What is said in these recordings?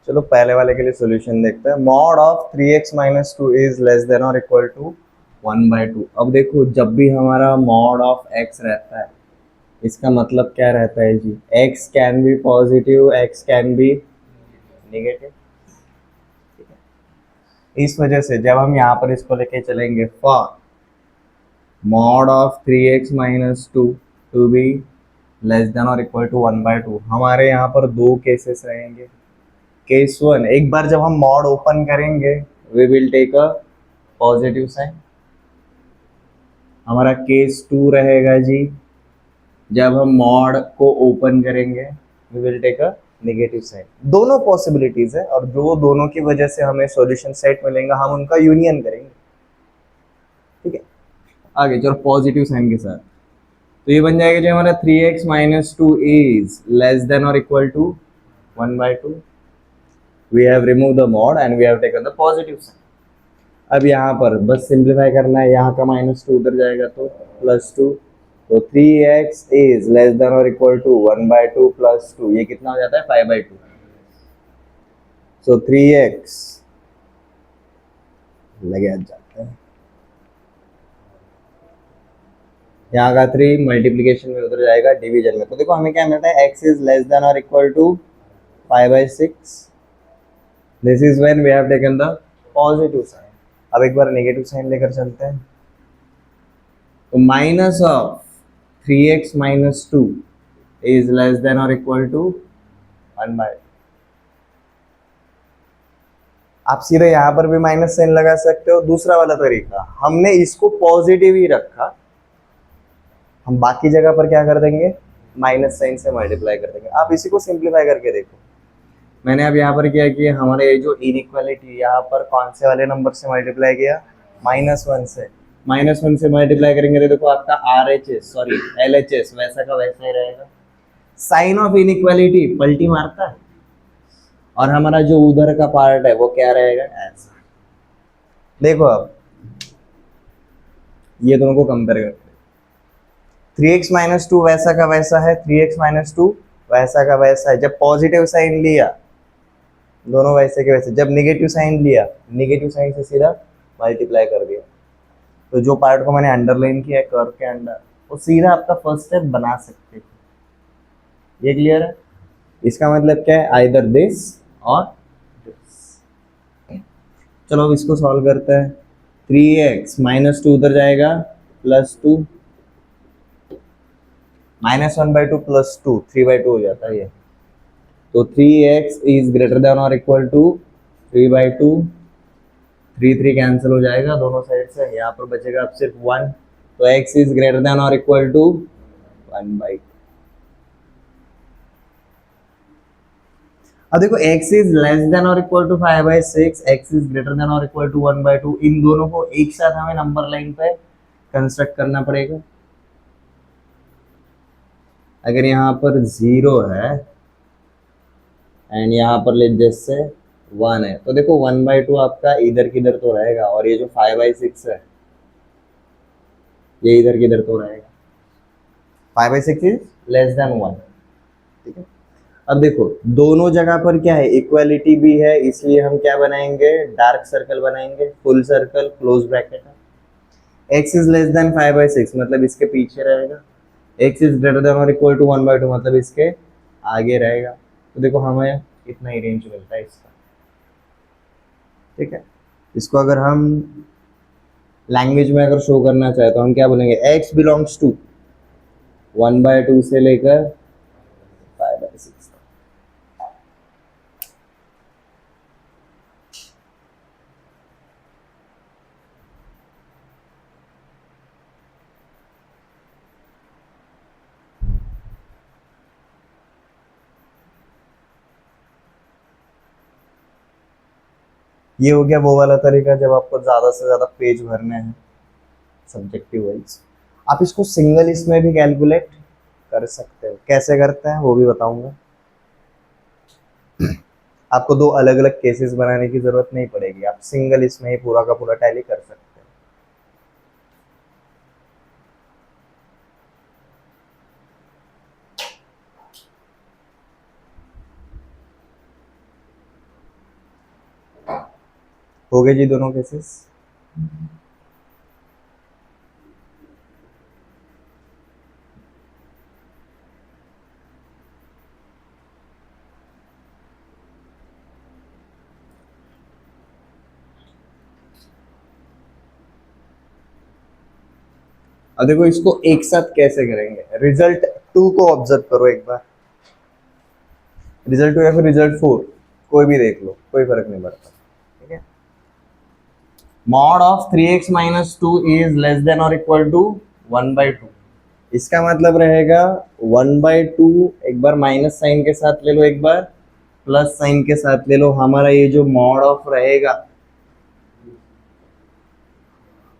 चलो पहले वाले के लिए सॉल्यूशन देखते हैं। Mod of 3x - 2 is less than और इक्वल टू 1/2। अब देखो जब भी हमारा मॉड ऑफ x रहता है इसका मतलब क्या रहता है जी, x can be positive, x can be negative. इस वजह से जब हम यहाँ पर इसको लेके चलेंगे for mod of 3x - 2 to be less than और इक्वल टू 1/2, हमारे यहाँ पर दो केसेस रहेंगे। केस वन, एक बार जब हम मॉड ओपन करेंगे we will take a positive sign. हमारा केस टू रहेगा जी, जब हम मॉड को ओपन करेंगे we will take a negative sign. दोनों पॉसिबिलिटीज है और जो दोनों की वजह से हमें सॉल्यूशन सेट मिलेगा हम उनका यूनियन करेंगे। ठीक है, आगे चलो पॉजिटिव साइन के साथ। तो ये बन जाएगा जो हमारा 3x - 2 इज लेस देन और equal to 1/2। We have remove the mod and we have taken the positive sign. अब यहाँ पर बस सिंप्लीफाई करना है, यहाँ का -2 उधर जाएगा तो +2। तो 3x इज लेस देन और इक्वल टू 1/2 +2, ये कितना हो जाता है 5/2। सो 3x लगे जाता है, यहाँ का 3 मल्टीप्लीकेशन में उधर जाएगा डिवीजन में। तो देखो हमें क्या मिलता है, x इज लेस देन और equal to 5/6। This is when we have taken the positive sign. अब एक बार नेगेटिव साइन लेकर चलते हैं। तो minus of 3x - 2 is less than और इक्वल टू 1/2। आप सीधे यहाँ पर भी माइनस साइन लगा सकते हो। दूसरा वाला तरीका, हमने इसको पॉजिटिव ही रखा, हम बाकी जगह पर क्या कर देंगे, माइनस साइन से मल्टीप्लाई कर देंगे। आप इसी को सिंप्लीफाई करके देखो। मैंने अब यहाँ पर क्या किया, हमारे ये जो इनइक्वालिटी यहाँ पर कौन से वाले नंबर से मल्टीप्लाई किया, -1 से। -1 से मल्टीप्लाई करेंगे तो देखो आपका RHS सॉरी LHS वैसा का वैसा ही रहेगा। साइन ऑफ इनइक्वालिटी पलटी मारता है और हमारा जो उधर का पार्ट है वो क्या रहेगा, ऐसा। देखो अब ये दोनों को कंपेयर करते हैं। 3x - 2 वैसा का वैसा है, 3x - 2 वैसा का वैसा है। जब पॉजिटिव साइन लिया दोनों वैसे के वैसे, जब नेगेटिव साइन लिया नेगेटिव साइन से सीधा मल्टीप्लाई कर दिया। तो जो पार्ट को मैंने अंडरलाइन किया है कर्व के अंडर, वो सीधा आपका फर्स्ट स्टेप बना सकते हो। ये क्लियर है? इसका मतलब क्या है, आइदर दिस और दिस। चलो अब इसको सॉल्व करते हैं। 3x - 2 उधर जाएगा +2, -1/2 +2 3/2 हो जाता है ये। तो 3x इज ग्रेटर देन और इक्वल टू 3/2। 3 कैंसिल हो जाएगा दोनों साइड से, यहाँ पर बचेगा अब सिर्फ 1। तो x इज ग्रेटर देन और इक्वल टू 1/2। अब देखो x इज लेस देन और equal to 5/6, x is greater than और इक्वल टू 1/2, इन दोनों को एक साथ हमें नंबर लाइन पे कंस्ट्रक्ट करना पड़ेगा। अगर यहाँ पर 0 है एंड यहाँ पर ले जैसे 1 है तो देखो 1/2 आपका इधर किधर तो रहेगा, और ये जो 5/6 है ये इधर किधर तो रहेगा। 5/6 इज लेस देन 1। ठीक है, अब देखो दोनों जगह पर क्या है, इक्वालिटी भी है, इसलिए हम क्या बनाएंगे, डार्क सर्कल बनाएंगे, फुल सर्कल क्लोज ब्रैकेट है। x इज लेस देन 5/6 मतलब इसके पीछे रहेगा, x इज ग्रेटर देन और इक्वल टू 1/2 मतलब इसके आगे रहेगा। तो देखो हमें इतना ही रेंज मिलता है इसका। ठीक है, इसको अगर हम लैंग्वेज में अगर शो करना चाहे तो हम क्या बोलेंगे, x बिलोंग्स टू 1/2 से लेकर 5/6। ये हो गया वो वाला तरीका जब आपको ज़्यादा से ज़्यादा पेज भरने हैं सब्जेक्टिव वाइज। आप इसको सिंगल इसमें भी कैलकुलेट कर सकते हो, कैसे करते हैं वो भी बताऊंगा। आपको दो अलग अलग केसेस बनाने की ज़रूरत नहीं पड़ेगी, आप सिंगल इसमें ही पूरा का पूरा टैली कर सकते हो। हो गए जी दोनों केसेस। अब देखो इसको एक साथ कैसे करेंगे, रिजल्ट 2 को ऑब्जर्व करो एक बार, रिजल्ट 2 या फिर रिजल्ट 4, कोई भी देख लो, कोई फर्क नहीं पड़ता, ठीक है। Mod of 3x minus 2 is less than और इक्वल टू 1/2। इसका मतलब रहेगा 1/2, एक बार माइनस साइन के साथ ले लो, एक बार प्लस साइन के साथ ले लो, हमारा ये जो मॉड ऑफ रहेगा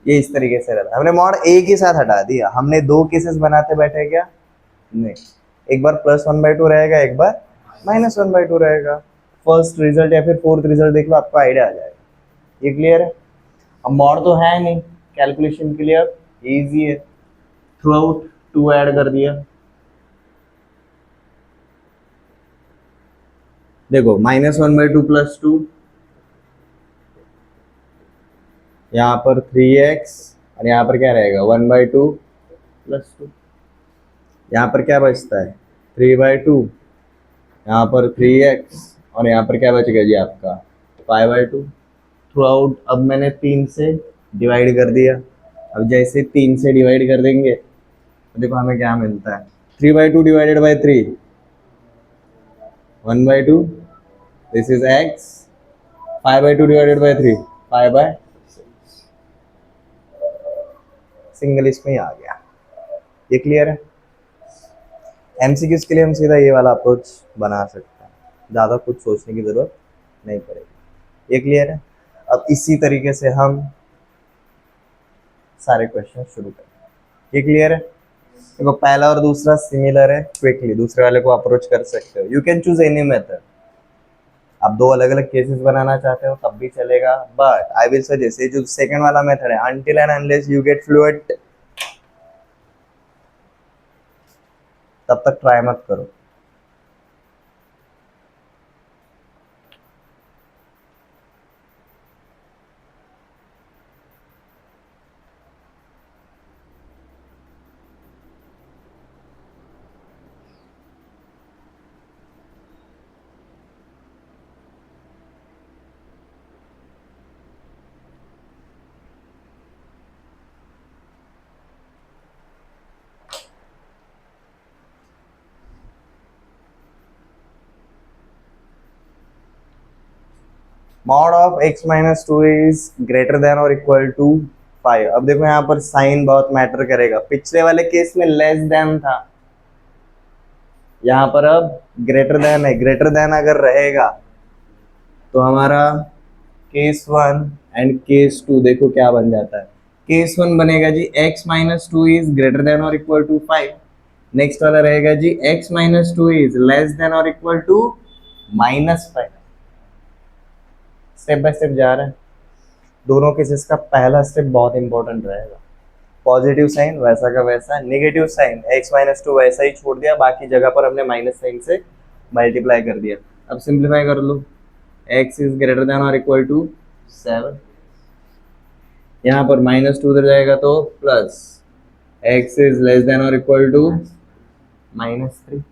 ये इस तरीके से रहता है। हमने मॉड एक ही साथ हटा दिया, हमने दो केसेस बनाते बैठे क्या, नहीं, एक बार +1/2 रहेगा, एक बार -1/2 रहेगा। फर्स्ट रिजल्ट या फिर फोर्थ रिजल्ट देख लो, आपको आइडिया आ जाएगा। ये क्लियर है। अब मॉड तो है नहीं कैलकुलेशन के लिए, अब इजी है, थ्रू आउट 2 ऐड कर दिया। देखो -1/2 + 2, यहाँ पर 3x और यहाँ पर क्या रहेगा 1/2 + 2, यहाँ पर क्या बचता है 3/2, यहाँ पर 3x और यहाँ पर क्या बचेगा जी आपका 5/2 थ्रू आउट। अब मैंने 3 से डिवाइड कर दिया, अब जैसे 3 से डिवाइड कर देंगे तो देखो हमें क्या मिलता है, 3/2 divided by 3 1/2, this is x, 5/2 divided by 3 5/, single इसमें ही आ गया। ये क्लियर है। एमसीक्यूज के लिए हम सीधा ये वाला अप्रोच बना सकते हैं, ज़्यादा कुछ सोचने की ज़रूरत नहीं पड़ेगी। ये क्लियर है। अब इसी तरीके से हम सारे क्वेश्चन शुरू करें। ये क्लियर है। देखो पहला और दूसरा सिमिलर है, क्विकली दूसरे वाले को अप्रोच कर सकते हो। You can choose any method. आप दो अलग अलग केसेस बनाना चाहते हो तब भी चलेगा, बट आई विल सजेस्ट ये जो सेकंड वाला मेथड है, until and unless you get fluent तब तक ट्राई मत करो। Mod of x minus 2 is greater than और इक्वल टू 5। अब देखो यहाँ पर साइन बहुत मैटर करेगा, पिछले वाले केस में लेस देन था, यहाँ पर अब ग्रेटर देन है। ग्रेटर देन अगर रहेगा तो हमारा केस 1 एंड केस 2 देखो क्या बन जाता है। केस 1 बनेगा जी x minus 2 is greater than और इक्वल टू 5। नेक्स्ट वाला रहेगा जी x minus 2 is less than और equal to -5। Step by step जा रहे हैं। दोनों केसेस का पहला स्टेप बहुत इंपॉर्टेंट रहेगा। पॉजिटिव साइन वैसा का वैसा, नेगेटिव साइन x माइनस 2 वैसा ही छोड़ दिया, बाकी जगह पर हमने माइनस साइन से मल्टीप्लाई कर दिया। अब सिंप्लीफाई कर लो, x इज ग्रेटर देन और इक्वल टू 7, यहाँ पर -2 उधर जाएगा तो plus, x is less than और इक्वल टू -3।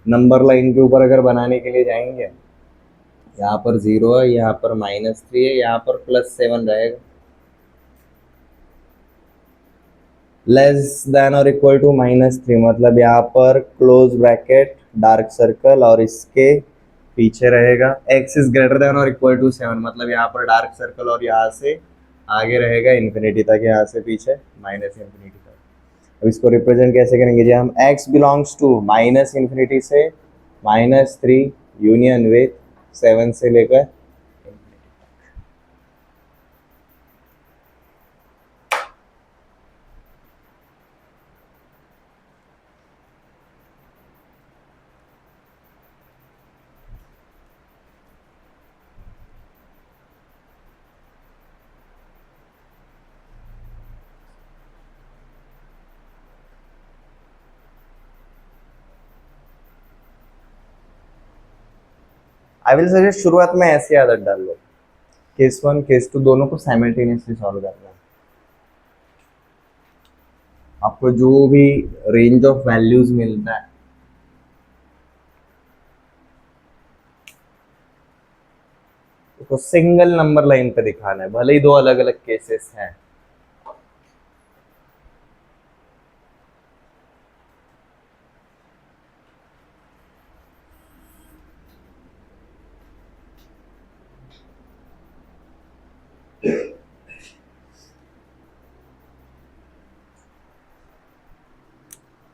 नंबर लाइन के ऊपर अगर बनाने के लिए जाएंगे, यहाँ पर 0 है, यहाँ पर -3 है, यहाँ पर +7 रहेगा। लेस देन और इक्वल टू -3 मतलब यहाँ पर क्लोज ब्रैकेट डार्क सर्कल और इसके पीछे रहेगा। x इज ग्रेटर देन और इक्वल टू 7 मतलब यहाँ पर डार्क सर्कल और यहाँ से आगे रहेगा इन्फिनिटी तक, यहाँ से पीछे -इन्फिनिटी तक। अब इसको रिप्रेजेंट कैसे करेंगे जी हम, x बिलोंग्स टू -इन्फिनिटी से -3 यूनियन विथ 7 से लेकर। आई विल सजेस्ट शुरुआत में ऐसी आदत डाल लो, केस 1 केस 2 दोनों को साइमल्टेनियसली सॉल्व करना है। आपको जो भी रेंज ऑफ वैल्यूज मिलता है उसको सिंगल नंबर लाइन पे दिखाना है, भले ही दो अलग अलग केसेस हैं।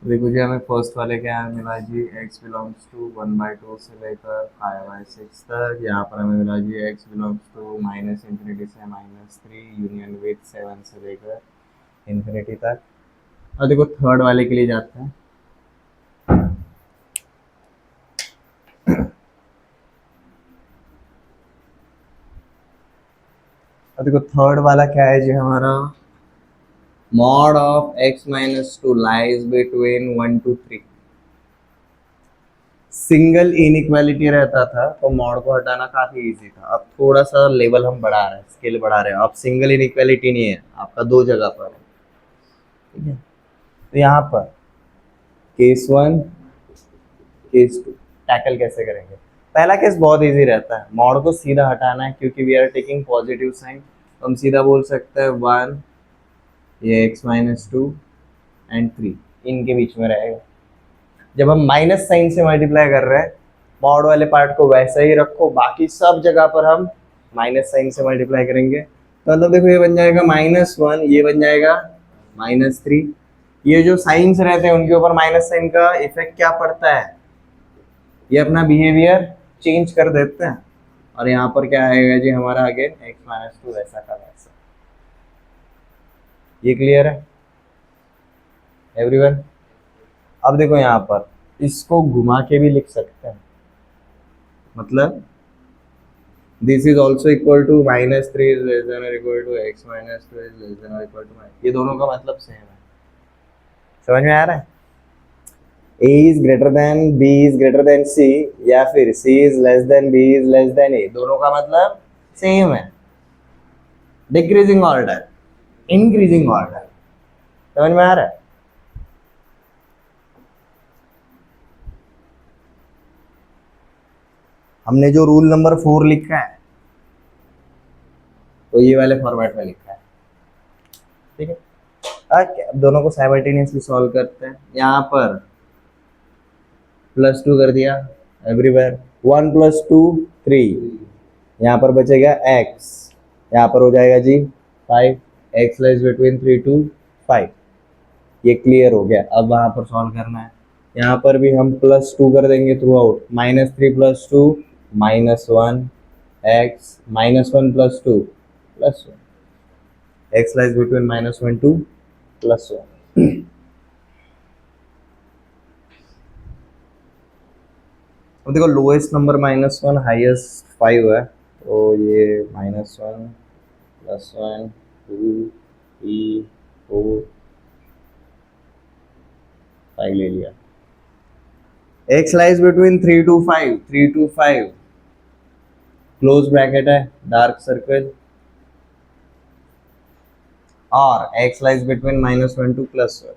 देखो जी, हमें फर्स्ट वाले क्या मिला जी, x बिलोंग्स टू 1/2 से लेकर 5/6 तक। यहाँ पर हमें मिला जी x बिलोंग्स टू -∞ से -3 यूनियन विथ 7 से लेकर इन्फिनिटी तक। और देखो थर्ड वाले के लिए जाते हैं। और देखो थर्ड वाला क्या है जी हमारा, mod of x minus 2 lies between 1 to 3। Single inequality रहता था तो मॉड को हटाना काफी इजी था। अब थोड़ा सा लेवल हम बढ़ा रहे हैं, स्केल बढ़ा रहे हैं। अब सिंगल इनइक्वालिटी नहीं है, आपका दो जगह पर है, ठीक है। तो यहाँ पर केस 1 केस 2 टैकल कैसे करेंगे। पहला केस बहुत इजी रहता है, मॉड को सीधा हटाना है क्योंकि we are taking positive sign. तो हम सीधा बोल सकते हैं 1, ये x माइनस 2 एंड 3 इनके बीच में रहेगा। जब हम माइनस साइन से मल्टीप्लाई कर रहे हैं, मॉड वाले पार्ट को वैसा ही रखो, बाकी सब जगह पर हम माइनस साइन से मल्टीप्लाई करेंगे। तो मतलब देखो ये बन जाएगा -1, ये बन जाएगा -3। ये जो साइंस रहते हैं उनके ऊपर माइनस साइन का इफेक्ट क्या पड़ता है, ये अपना बिहेवियर चेंज कर देते हैं। और यहाँ पर क्या आएगा जी हमारा अगेन x माइनस 2 वैसा का वैसा। ये क्लियर है एवरीवन। अब देखो यहाँ पर इसको घुमा के भी लिख सकते हैं, मतलब this is also equal to -3 is less than और equal to x minus 2 is less than और इक्वल टू, ये दोनों का मतलब सेम है। समझ में आ रहा है। a is greater then b is greater then c, या फिर c is less then b is less then a, दोनों का मतलब सेम है। Decreasing order, increasing order. समझ में आ रहा है। हमने जो रूल नंबर 4 लिखा है तो ये वाले फॉर्मेट में लिखा है, ठीक है। अब दोनों को साइमल्टेनियसली सॉल्व करते हैं। यहाँ पर +2 कर दिया एवरीवेयर, 1 + 2 3, यहाँ पर बचेगा x, यहाँ पर हो जाएगा जी 5, x लाइज बिटवीन 3 to 5। ये क्लियर हो गया। अब वहाँ पर सॉल्व करना है। यहाँ पर भी हम +2 कर देंगे through out, -3 + 2 -1 x, -1 + 2 +1, x lies between -1 to +1। अब देखो लोएस्ट नंबर -1, हाईएस्ट 5 है, तो ये -1 +1 2 3 4 5 ले लिया। x lies between 3 to 5, 3 to 5 close bracket है, डार्क सर्कल, और x lies between -1 to +1।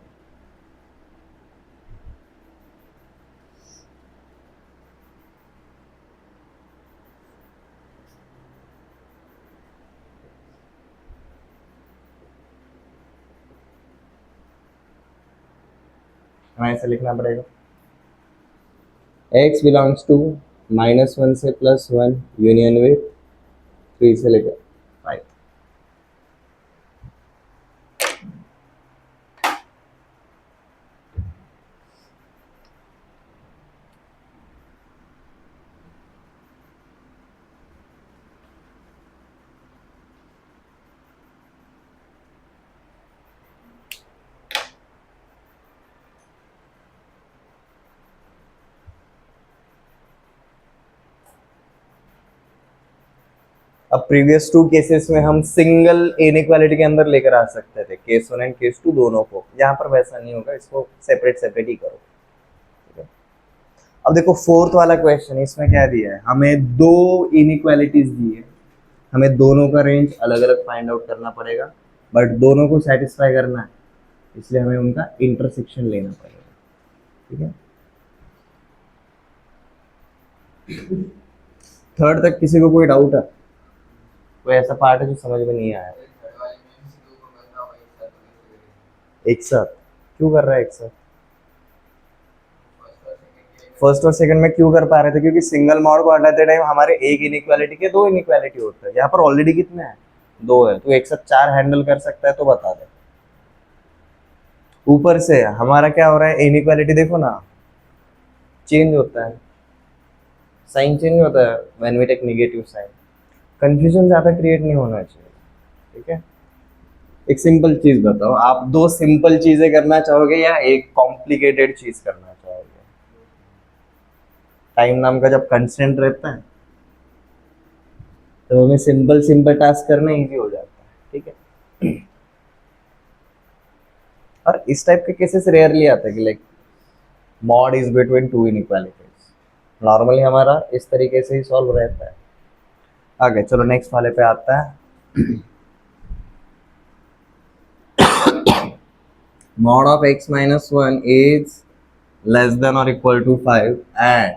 हमें ऐसे लिखना पड़ेगा, x बिलोंग्स टू -1 से +1 यूनियन विथ 3 से लेकर 5। अब प्रीवियस 2 केसेस में हम सिंगल इनइक्वालिटी के अंदर लेकर आ सकते थे, केस 1 एंड केस 2 दोनों को। यहाँ पर वैसा नहीं होगा, इसको सेपरेट सेपरेट ही करो, ठीक है। अब देखो फोर्थ वाला क्वेश्चन, इसमें क्या दिया है हमें, दो इनइक्वालिटीज दी है, हमें दोनों का रेंज अलग अलग फाइंड आउट करना पड़ेगा, बट दोनों को सेटिस्फाई करना है, इसलिए हमें उनका इंटरसेक्शन लेना पड़ेगा। ठीक है, थर्ड तक किसी को कोई डाउट है? कोई ऐसा पार्ट है जो समझ में नहीं आया? एक साथ क्यों कर रहा है? एक साथ फर्स्ट और सेकंड में क्यों कर पा रहे थे? क्योंकि सिंगल मॉड को हटाते टाइम हमारे एक इनइक्वालिटी के दो इनइक्वालिटी होता है, यहाँ पर ऑलरेडी कितने हैं? दो है, तो एक साथ चार हैंडल कर सकता है, तो बता दे। ऊपर से हमारा क्या हो रहा है, इनइक्वालिटी देखो ना, चेंज होता है, साइन चेंज होता है when we take negative sign. Confusion ज्यादा क्रिएट नहीं होना चाहिए। ठीक है, एक सिंपल चीज बताओ, आप दो सिंपल चीजें करना चाहोगे या एक कॉम्प्लिकेटेड चीज करना चाहोगे? टाइम नाम का जब कंस्टेंट रहता है तो हमें सिंपल सिंपल टास्क करना इजी हो जाता है। ठीक है, और इस टाइप के केसेस रेयरली आते हैं कि like mod is between two inequalities. Normally हमारा इस तरीके से ही सॉल्व रहता है। आगे चलो नेक्स्ट वाले पे आता है। mod of x minus 1 is less than or equal to 5 and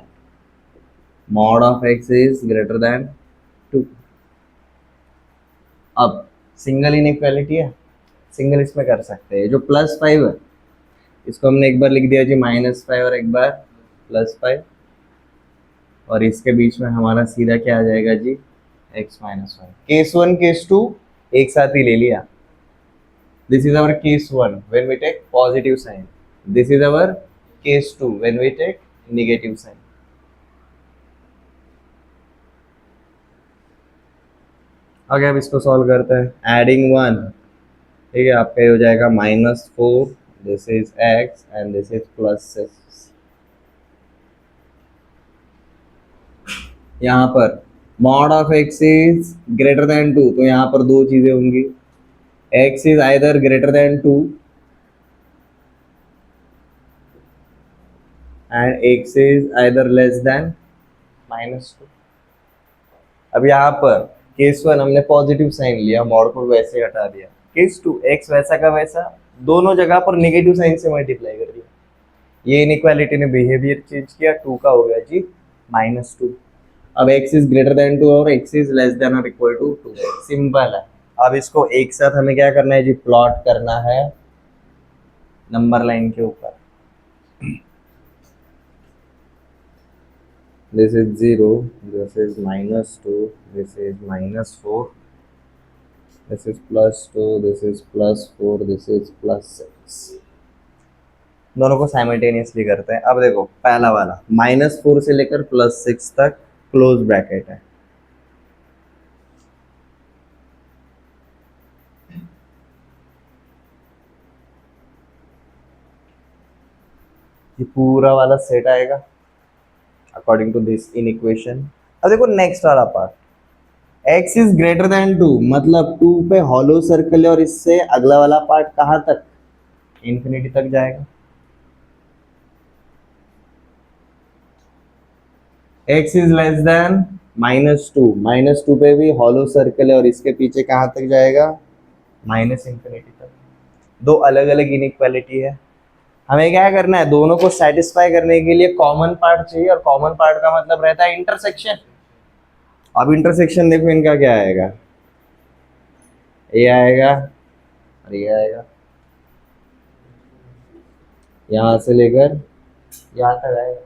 mod of x is greater than 2। अब सिंगल इनइक्वालिटी है, सिंगल इसमें कर सकते हैं। जो +5 है इसको हमने एक बार लिख दिया जी -5 और एक बार +5, और इसके बीच में हमारा सीधा क्या आ जाएगा जी, x माइनस 1। केस 1 केस 2 एक साथ ही ले लिया। This is our case 1 when we take positive sign, this is our case 2 when we take negative sign. आगे अब इसको सॉल्व करते हैं। एडिंग 1, ठीक है, आपका ये हो जाएगा -4, this is x and this is +6। यहाँ पर mod of x is greater than 2, तो यहाँ पर दो चीजें होंगी, x is either greater than 2 and x is either less than -2। अब यहाँ पर केस 1 हमने पॉजिटिव साइन लिया, मॉड को वैसे हटा दिया। केस 2 x वैसा का वैसा, दोनों जगह पर नेगेटिव साइन से मल्टीप्लाई कर दिया। ये इनइक्वालिटी ने बिहेवियर चेंज किया, 2 का हो गया जी -2। अब x इज ग्रेटर देन 2 और x इज लेस देन और इक्वल टू 2, सिंपल है। अब इसको एक साथ हमें क्या करना है जी, प्लॉट करना है नंबर लाइन के ऊपर। This is 0, this is -2, this is -4, this is +2, this is +4, this is +6। दोनों को साइमल्टेनियसली करते हैं। अब देखो पहला वाला -4 से लेकर +6 तक क्लोज ब्रैकेट है, ये पूरा वाला सेट आएगा according to this inequation. अब देखो नेक्स्ट वाला part, x is greater than 2, मतलब 2 पे हॉलो सर्कल है और इससे अगला वाला पार्ट कहां तक, इंफिनिटी तक जाएगा। x इज लेस देन -2, -2 पे भी हॉलो सर्कल है और इसके पीछे कहां तक जाएगा, -इंफिनिटी तक। दो अलग अलग इनइक्वालिटी है, हमें क्या करना है, दोनों को सेटिस्फाई करने के लिए कॉमन पार्ट चाहिए, और कॉमन पार्ट का मतलब रहता है इंटरसेक्शन। अब इंटरसेक्शन देखो इनका क्या आएगा, ये आएगा और ये आएगा, यहां से लेकर यहां तक आएगा,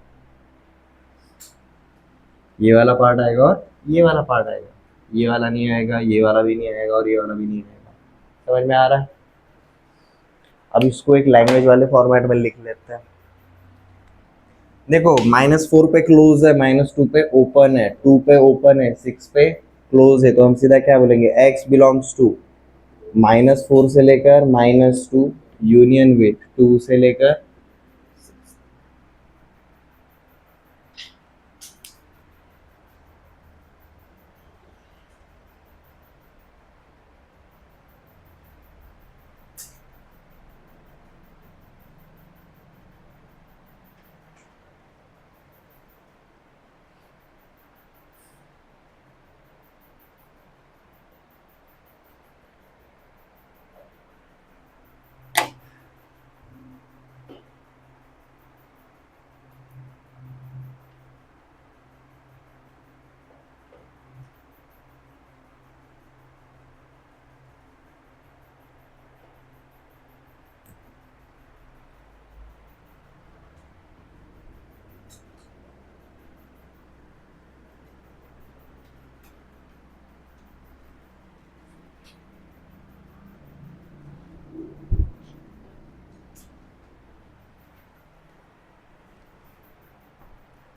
ये वाला पार्ट आएगा और ये वाला पार्ट आएगा, ये वाला नहीं आएगा, ये वाला भी नहीं आएगा और ये वाला भी नहीं आएगा। समझ में आ रहा है? अब इसको एक लैंग्वेज वाले फॉर्मेट में लिख लेते हैं। देखो -4 पे क्लोज है, -2 पे ओपन है, 2 पे ओपन है, 6 पे क्लोज है, तो हम सीधा क्या बोलेंगे, x बिलोंग्स टू -4 से लेकर -2 यूनियन विथ 2 से लेकर।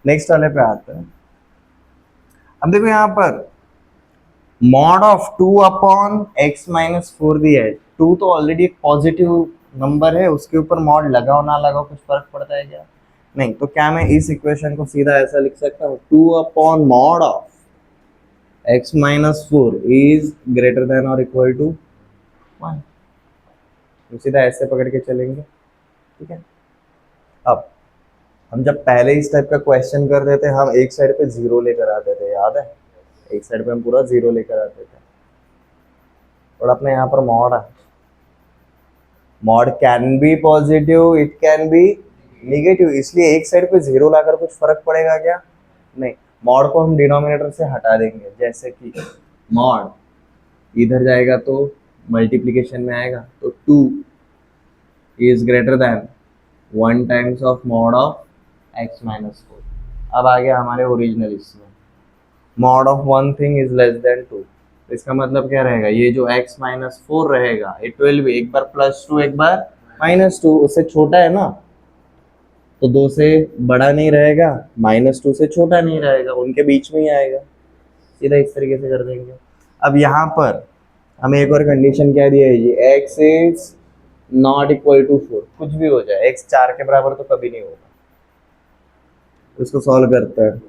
नेक्स्ट वाले पे आते हैं। अब देखो यहाँ पर मॉड ऑफ 2/x-4 दिया है। 2 तो ऑलरेडी एक पॉजिटिव नंबर है, उसके ऊपर मॉड लगाओ ना लगाओ कुछ फर्क पड़ता है क्या? नहीं। तो क्या मैं इस इक्वेशन को सीधा ऐसा लिख सकता हूँ, 2/mod of x-4 is greater than और इक्वल टू 1। तो सीधा ऐसे पकड़ के चलेंगे, ठीक है। अब हम जब पहले इस टाइप का क्वेश्चन करते थे, हम एक साइड पे जीरो लेकर आते थे, याद है? एक साइड पे हम पूरा जीरो लेकर आते थे। और अपने यहाँ पर मॉड है, mod can be positive, it can be negative, इसलिए एक साइड पे जीरो लाकर कुछ फर्क पड़ेगा क्या? नहीं। मॉड को हम डिनोमिनेटर से हटा देंगे, जैसे कि मॉड इधर जाएगा तो मल्टीप्लिकेशन में आएगा, तो 2 is greater than 1 times of mod of x-4। अब आ गया हमारे ओरिजिनल इसमें, mod of one thing is less then 2। तो इसका मतलब क्या रहेगा, ये जो x-4 रहेगा इट विल बी एक बार +2 एक बार -2, उससे छोटा है ना, तो 2 से बड़ा नहीं रहेगा, -2 से छोटा नहीं रहेगा, उनके बीच में ही आएगा। सीधा इस तरीके से कर देंगे। अब यहाँ पर हमें एक और कंडीशन क्या दी है, ये x is not equal to 4, कुछ भी हो जाए x 4 के बराबर तो कभी नहीं होगा। इसको सॉल्व करते हैं,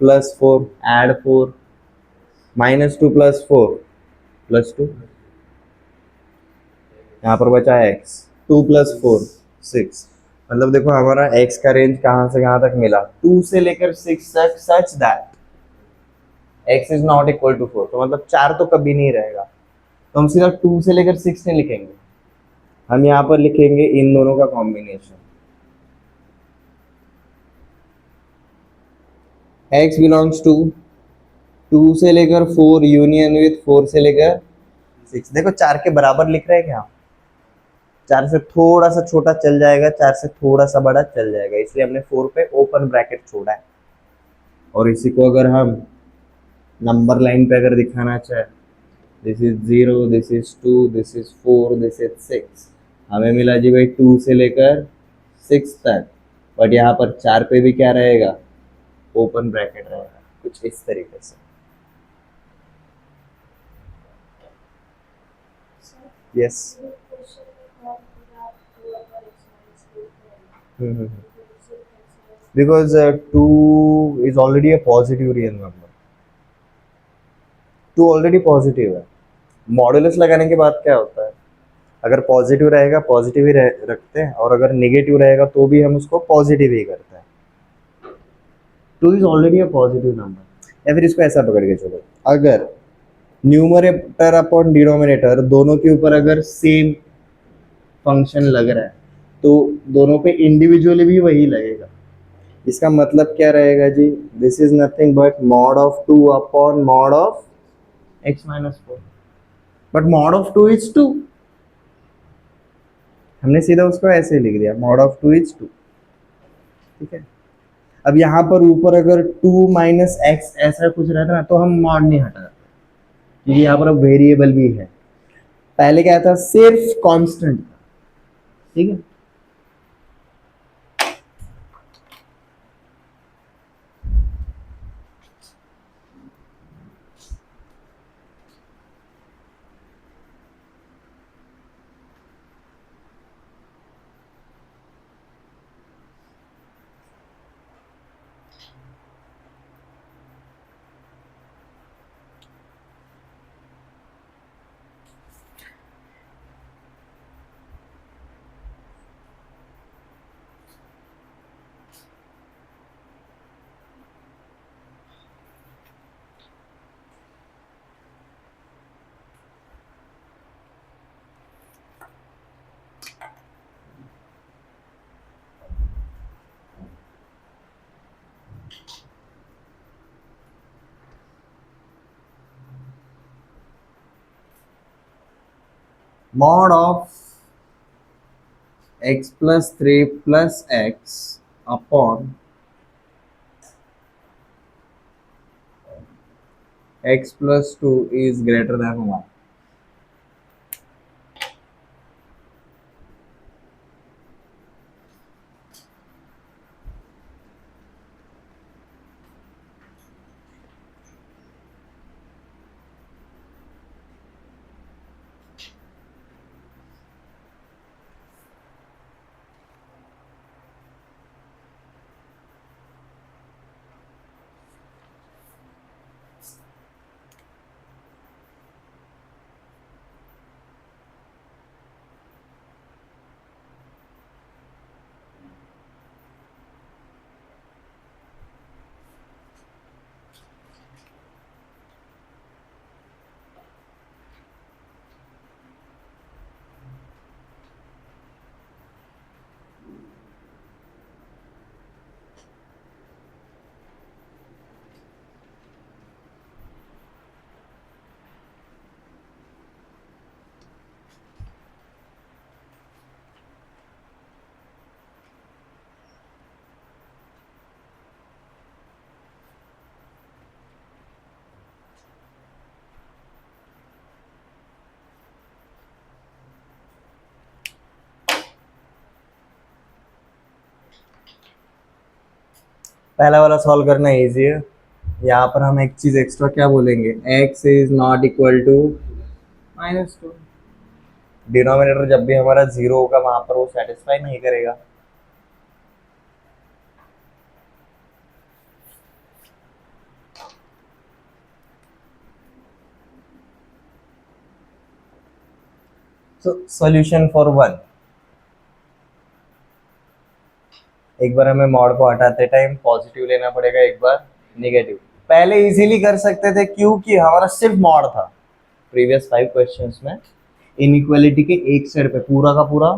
+4 ऐड 4, -2 + 4 +2, यहाँ पर बचा x, 2 + 4 6। मतलब देखो हमारा x का रेंज कहाँ से कहाँ तक मिला, 2 से लेकर 6 तक, such that x is not equal to 4। तो मतलब 4 तो कभी नहीं रहेगा, तो हम सीधा 2 से लेकर 6 नहीं लिखेंगे, हम यहाँ पर लिखेंगे इन दोनों का कॉम्बिनेशन। x बिलोंग्स टू 2 से लेकर 4 यूनियन विथ 4 से लेकर 6। देखो 4 के बराबर लिख रहे हैं क्या, 4 से थोड़ा सा छोटा चल जाएगा, 4 से थोड़ा सा बड़ा चल जाएगा, इसलिए हमने 4 पे ओपन ब्रैकेट छोड़ा है। और इसी को अगर हम नंबर लाइन पे अगर दिखाना चाहे, this is 0, this is 2, this is 4, this is 6, हमें मिला जी भाई 2 से लेकर 6 तक, बट यहाँ पर 4 पे भी क्या रहेगा, ओपन ब्रैकेट रहेगा, कुछ इस तरीके से। Yes. Because 2 is already a positive real number, 2 already positive है। मॉडुलस लगाने के बाद क्या होता है, अगर पॉजिटिव रहेगा पॉजिटिव ही रखते हैं, और अगर नेगेटिव रहेगा तो भी हम उसको पॉजिटिव ही करते हैं। 2 is already a positive number. या फिर इसको ऐसा पकड़ के चलो, अगर न्यूमरेटर अपॉन डिनोमिनेटर दोनों के ऊपर अगर सेम फंक्शन लग रहा है, तो दोनों पे इंडिविजुअली भी वही लगेगा। इसका मतलब क्या रहेगा जी, this is nothing but mod of 2 upon mod of x-4, but mod of 2 is 2, हमने सीधा उसको ऐसे ही लिख दिया, मॉड ऑफ 2 इज 2, ठीक है। अब यहाँ पर ऊपर अगर 2 - x ऐसा कुछ रहता ना, तो हम मॉड नहीं हटाते, क्योंकि यहाँ पर अब वेरिएबल भी है। पहले क्या था, सिर्फ कांस्टेंट था, ठीक है। Mod of x plus 3 plus x upon x plus 2 is greater than 1. पहला वाला सॉल्व करना इजी है। यहाँ पर हम एक चीज एक्स्ट्रा क्या बोलेंगे, x is not equal to -2। Denominator जब भी हमारा जीरो होगा वहां पर वो सेटिस्फाई नहीं करेगा। सो सॉल्यूशन फॉर 1, एक बार हमें मॉड को हटाते टाइम पॉजिटिव लेना पड़ेगा, एक बार नेगेटिव। पहले इजीली कर सकते थे क्योंकि हमारा सिर्फ मॉड था। प्रीवियस 5 क्वेश्चंस में इनइक्वालिटी के एक साइड पे पूरा का पूरा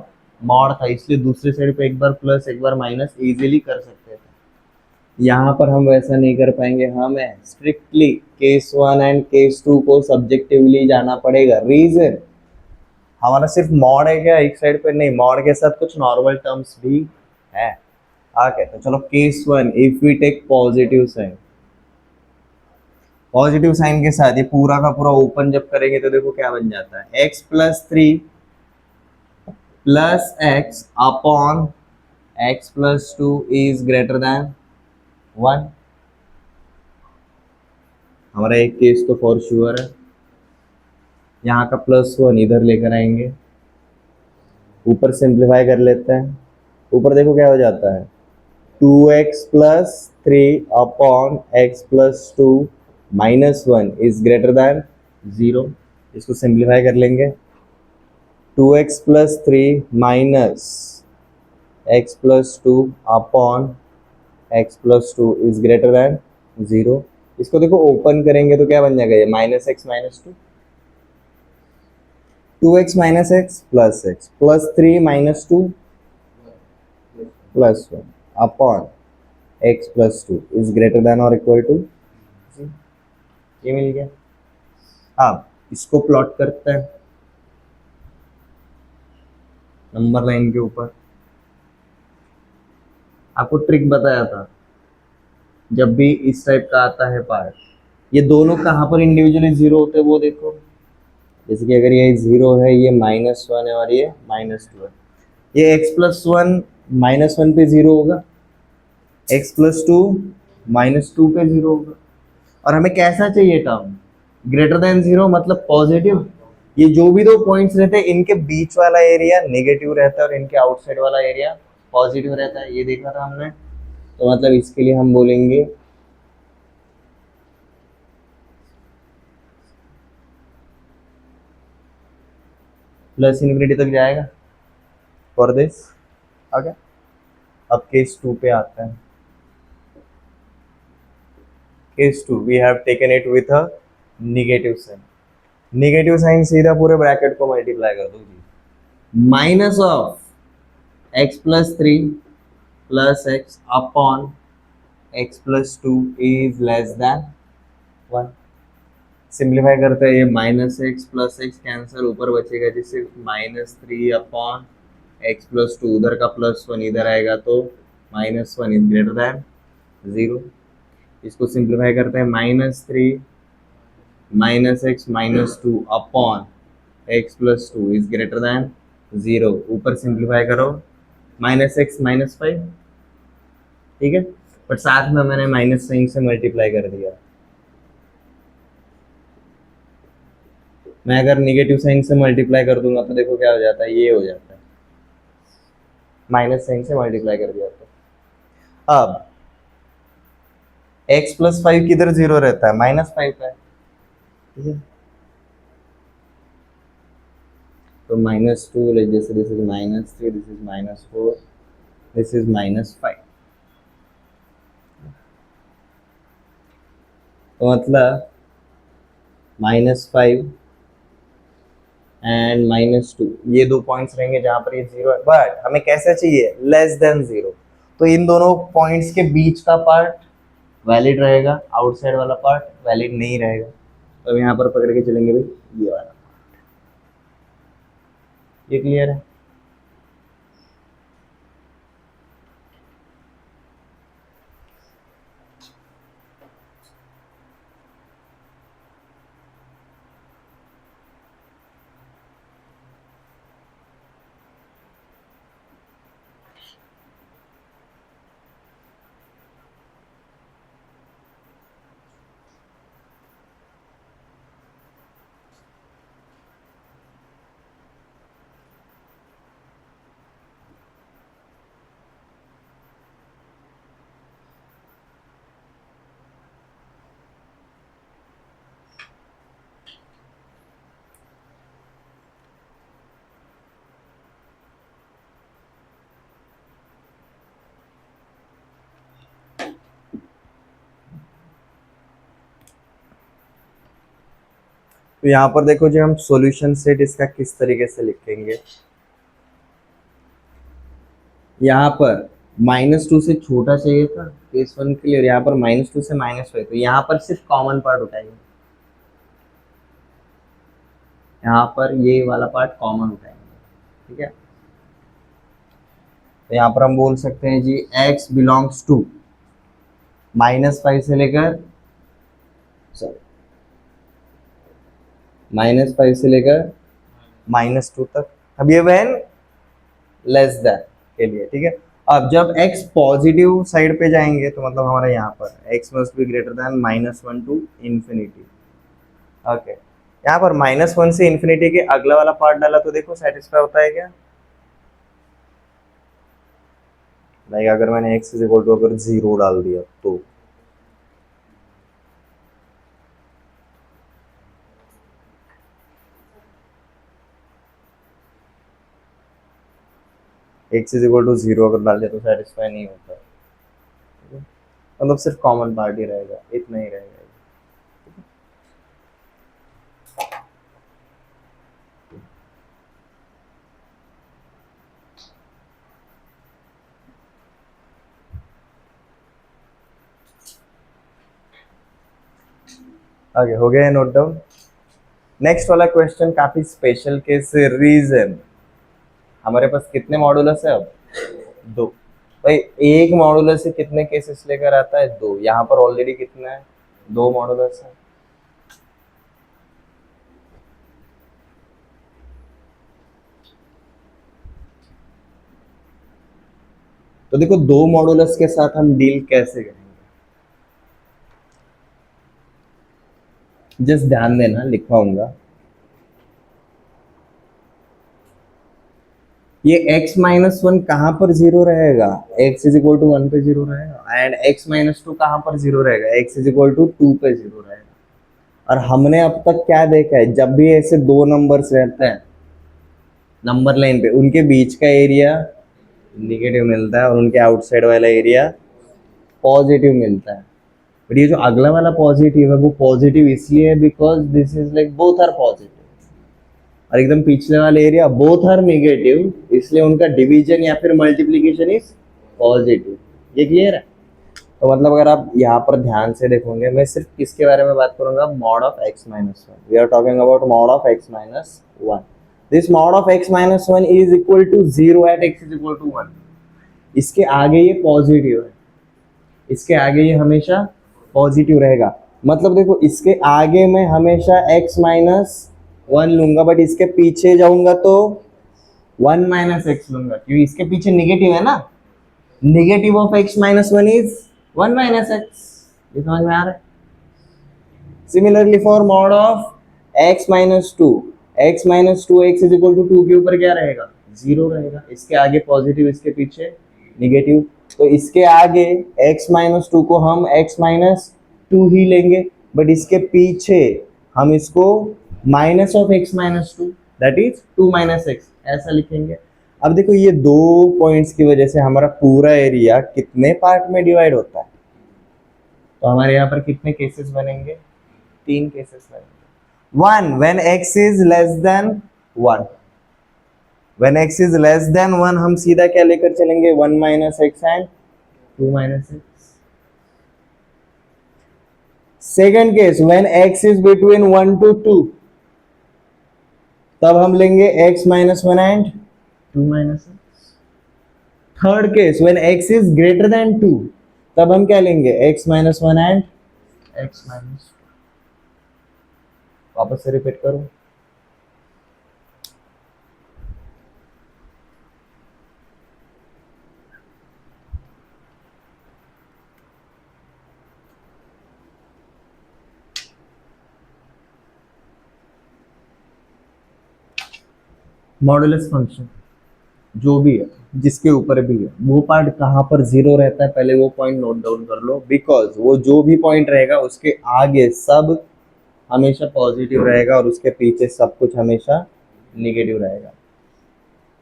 मॉड था, इसलिए दूसरे साइड पे एक बार प्लस एक बार माइनस इजीली कर सकते थे। यहाँ पर हम वैसा नहीं कर पाएंगे, हमें स्ट्रिक्टली केस 1 एंड केस 2 को सब्जेक्टिवली जाना पड़ेगा। रीजन हमारा सिर्फ मॉड है क्या एक साइड पे, नहीं, मॉड के साथ कुछ नॉर्मल टर्म्स भी है। आके तो चलो case 1, if we take positive sign, positive sign के साथ ये पूरा का पूरा ओपन जब करेंगे तो देखो क्या बन जाता है, x+3 plus x upon x+2 is greater than 1। हमारा एक केस तो फॉर श्योर है। यहाँ का +1 इधर लेकर आएंगे, ऊपर सिंप्लीफाई कर लेते हैं। ऊपर देखो क्या हो जाता है, 2x+3 upon x+2 -1 is greater then 0। इसको सिंप्लीफाई कर लेंगे, 2x+3 minus x+2 upon x+2 is greater then 0। इसको देखो ओपन करेंगे तो क्या बन जाएगा, ये -x -2, 2x minus x plus x plus 3 -2 +1 upon x+2 is greater than और इक्वल टू, ये मिल गया। अब इसको प्लॉट करते हैं नंबर लाइन के ऊपर। आपको ट्रिक बताया था, जब भी इस टाइप का आता है पार्ट, ये दोनों कहाँ पर इंडिविजुअली जीरो होते हैं वो देखो। जैसे कि अगर ये जीरो है, ये -1 है और ये -2 है, ये x+1 -1 पे जीरो होगा, x+2 -2 पे जीरो होगा। और हमें कैसा चाहिए टर्म, ग्रेटर देन 0 मतलब पॉजिटिव। ये जो भी दो पॉइंट्स रहते हैं इनके बीच वाला एरिया नेगेटिव रहता है और इनके आउटसाइड वाला एरिया पॉजिटिव रहता है, ये देखा था हमने। तो मतलब इसके लिए हम बोलेंगे प्लस इन्फिनिटी तक जाएगा फॉर दिस। ओके, अब केस 2 पे आते हैं। Case 2 we have taken it with a negative sign. Negative sign सीधा पूरे ब्रैकेट को मल्टीप्लाई कर दो जी, minus of x+3 plus x upon x+2 is less than 1। Simplify करते हैं, ये -x प्लस एक्स कैंसिल, ऊपर बचेगा जिससे -3 अपॉन x+2, उधर का +1 इधर आएगा तो -1 इज ग्रेटर देन 0। इसको सिंप्लीफाई करते हैं, -3 -x -2 upon x+2 is greater then 0। ऊपर सिंप्लीफाई करो, -x -5, ठीक है, बट साथ में मैंने माइनस साइन से मल्टीप्लाई कर दिया। मैं अगर नेगेटिव साइन से मल्टीप्लाई कर दूंगा तो देखो क्या हो जाता है, ये हो जाता है, माइनस साइन से मल्टीप्लाई कर दिया तो। अब x+5 किधर जीरो रहता है, -5 का है, ठीक है। तो -2, जैसे this is -3, this is -4, this is -5। तो मतलब -5 एंड -2, ये दो पॉइंट्स रहेंगे जहां पर ये जीरो है, बट हमें कैसा चाहिए, लेस देन 0। तो इन दोनों पॉइंट्स के बीच का पार्ट वैलिड रहेगा, आउटसाइड वाला पार्ट वैलिड नहीं रहेगा। तो यहाँ पर पकड़ के चलेंगे भाई ये वाला, ये क्लियर है। तो यहाँ पर देखो जी हम सॉल्यूशन सेट इसका किस तरीके से लिखेंगे। यहाँ पर -2 से छोटा चाहिए था केस 1 के लिए, और यहाँ पर -2 से -5, तो यहाँ पर सिर्फ कॉमन पार्ट उठाएंगे, यहाँ पर ये वाला पार्ट कॉमन उठाएंगे, ठीक है। तो यहाँ पर हम बोल सकते हैं जी x बिलोंग्स टू -5 से लेकर, सॉरी, -5 से लेकर -2 तक। अब ये वैन लेस देन के लिए, ठीक है। अब जब x पॉजिटिव साइड पे जाएंगे तो मतलब हमारा यहाँ पर x must be greater than -1 to infinity. Okay, यहाँ पर -1 से इन्फिनिटी के अगला वाला पार्ट डाला तो देखो सेटिस्फाई होता है क्या। लाइक अगर मैंने x इज इक्वल टू अगर 0 डाल दिया तो x इज इक्वल टू 0 अगर डाल दिया तो सेटिस्फाई नहीं होता, ठीक है। मतलब सिर्फ कॉमन पार्ट ही रहेगा, इतना ही रहेगा। आगे हो गया नोट डाउन। नेक्स्ट वाला क्वेश्चन काफी स्पेशल केस रीजन। हमारे पास कितने मॉडुलस है अब? 2। भाई एक मॉडुलस से कितने केसेस लेकर आता है? 2। यहाँ पर ऑलरेडी कितना है? 2 मॉडुलस है। तो देखो 2 मॉडुलस के साथ हम डील कैसे करेंगे, जस्ट ध्यान देना, लिखवाऊंगा। ये x-1 कहां पर 0 रहेगा? x इज इक्वल टू 1 पे 0 रहेगा, एंड x-2 कहां पर 0 रहेगा? x इज इक्वल टू 2 पे 0 रहेगा। और हमने अब तक क्या देखा है, जब भी ऐसे 2 नंबर्स रहते हैं नंबर लाइन पे, उनके बीच का एरिया निगेटिव मिलता है और उनके आउटसाइड वाला एरिया पॉजिटिव मिलता है। बट ये जो अगला वाला पॉजिटिव है वो पॉजिटिव इसलिए है because this is like both are positive, और एकदम पिछले वाले एरिया बोथ आर नेगेटिव, इसलिए उनका डिवीजन या फिर मल्टीप्लीकेशन इज पॉजिटिव। ये क्लियर है? तो मतलब अगर आप यहाँ पर ध्यान से देखोगे, मैं सिर्फ किसके बारे में बात करूंगा? Mod of x-1। We are talking about mod of x-1। This mod of x-1 is equal to 0 at x is equal to 1। इसके आगे ये पॉजिटिव है, इसके आगे ये हमेशा पॉजिटिव रहेगा। मतलब देखो इसके आगे मैं हमेशा x-1 लूंगा, बट इसके पीछे जाऊंगा तो 1 - x लूंगा, क्योंकि इसके पीछे निगेटिव है ना। Negative of x-1 is 1 - x। ये समझ में आ रहा है? Similarly for mod of x-2, x-2 x is equal to 2 के ऊपर क्या रहेगा? 0 रहेगा। इसके आगे पॉजिटिव, इसके पीछे निगेटिव, तो इसके आगे x-2 को हम x-2 ही लेंगे, बट इसके पीछे हम इसको minus of x-2 that is 2 - x ऐसा लिखेंगे। अब देखो ये 2 पॉइंट्स की वजह से हमारा पूरा एरिया कितने पार्ट में डिवाइड होता है? तो हमारे यहाँ पर कितने केसेस बनेंगे? 3 केसेस बनेंगे। 1 when x is less than 1। When x is less than 1 हम सीधा क्या लेकर चलेंगे? 1 - x and 2 - x। Second case when x is between 1 to 2, तब हम लेंगे x-1 and 2 - x। Third case when x is greater than 2, तब हम क्या लेंगे? x-1 and x-2। वापस से रिपीट करो। मॉडुलस फंक्शन जो भी है, जिसके ऊपर भी है, वो पार्ट कहाँ पर 0 रहता है पहले वो पॉइंट नोट डाउन कर लो, बिकॉज वो जो भी पॉइंट रहेगा उसके आगे सब हमेशा पॉजिटिव रहेगा और उसके पीछे सब कुछ हमेशा निगेटिव रहेगा।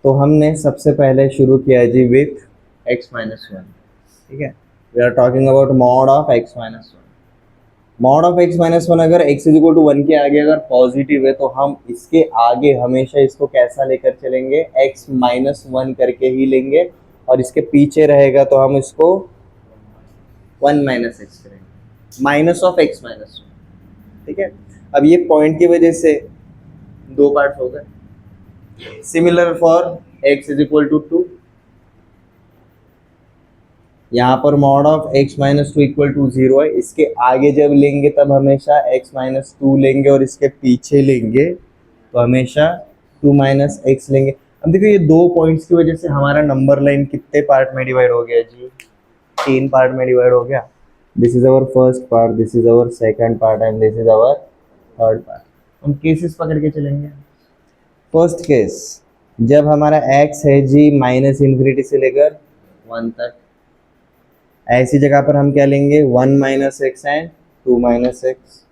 तो हमने सबसे पहले शुरू किया जी विथ x-1, ठीक है। We are talking about mod of x-1। Mod of x minus one अगर x is equal to one के आगे अगर पॉजिटिव है तो हम इसके आगे हमेशा इसको कैसा लेकर चलेंगे, x माइनस वन करके ही लेंगे, और इसके पीछे रहेगा तो हम इसको वन माइनस एक्स करेंगे, minus of x minus one. ठीक है, अब ये पॉइंट की वजह से दो पार्ट हो गए। Similar for x is equal to two, यहाँ पर mod of x minus two equal to zero है, इसके आगे जब लेंगे तब हमेशा x माइनस टू लेंगे, और इसके पीछे लेंगे तो हमेशा टू माइनस एक्स लेंगे। अब देखो ये दो पॉइंट्स की वजह से हमारा नंबर लाइन कितने पार्ट में डिवाइड हो गया जी, तीन पार्ट में डिवाइड हो गया। This is our first part, this is our second part and this is our third part. हम केसेस पकड़ के चलेंगे। फर्स्ट केस, जब हमारा x है जी माइनस इन्फिनिटी से लेकर वन तक, ऐसी जगह पर हम क्या लेंगे, one minus x and two minus x.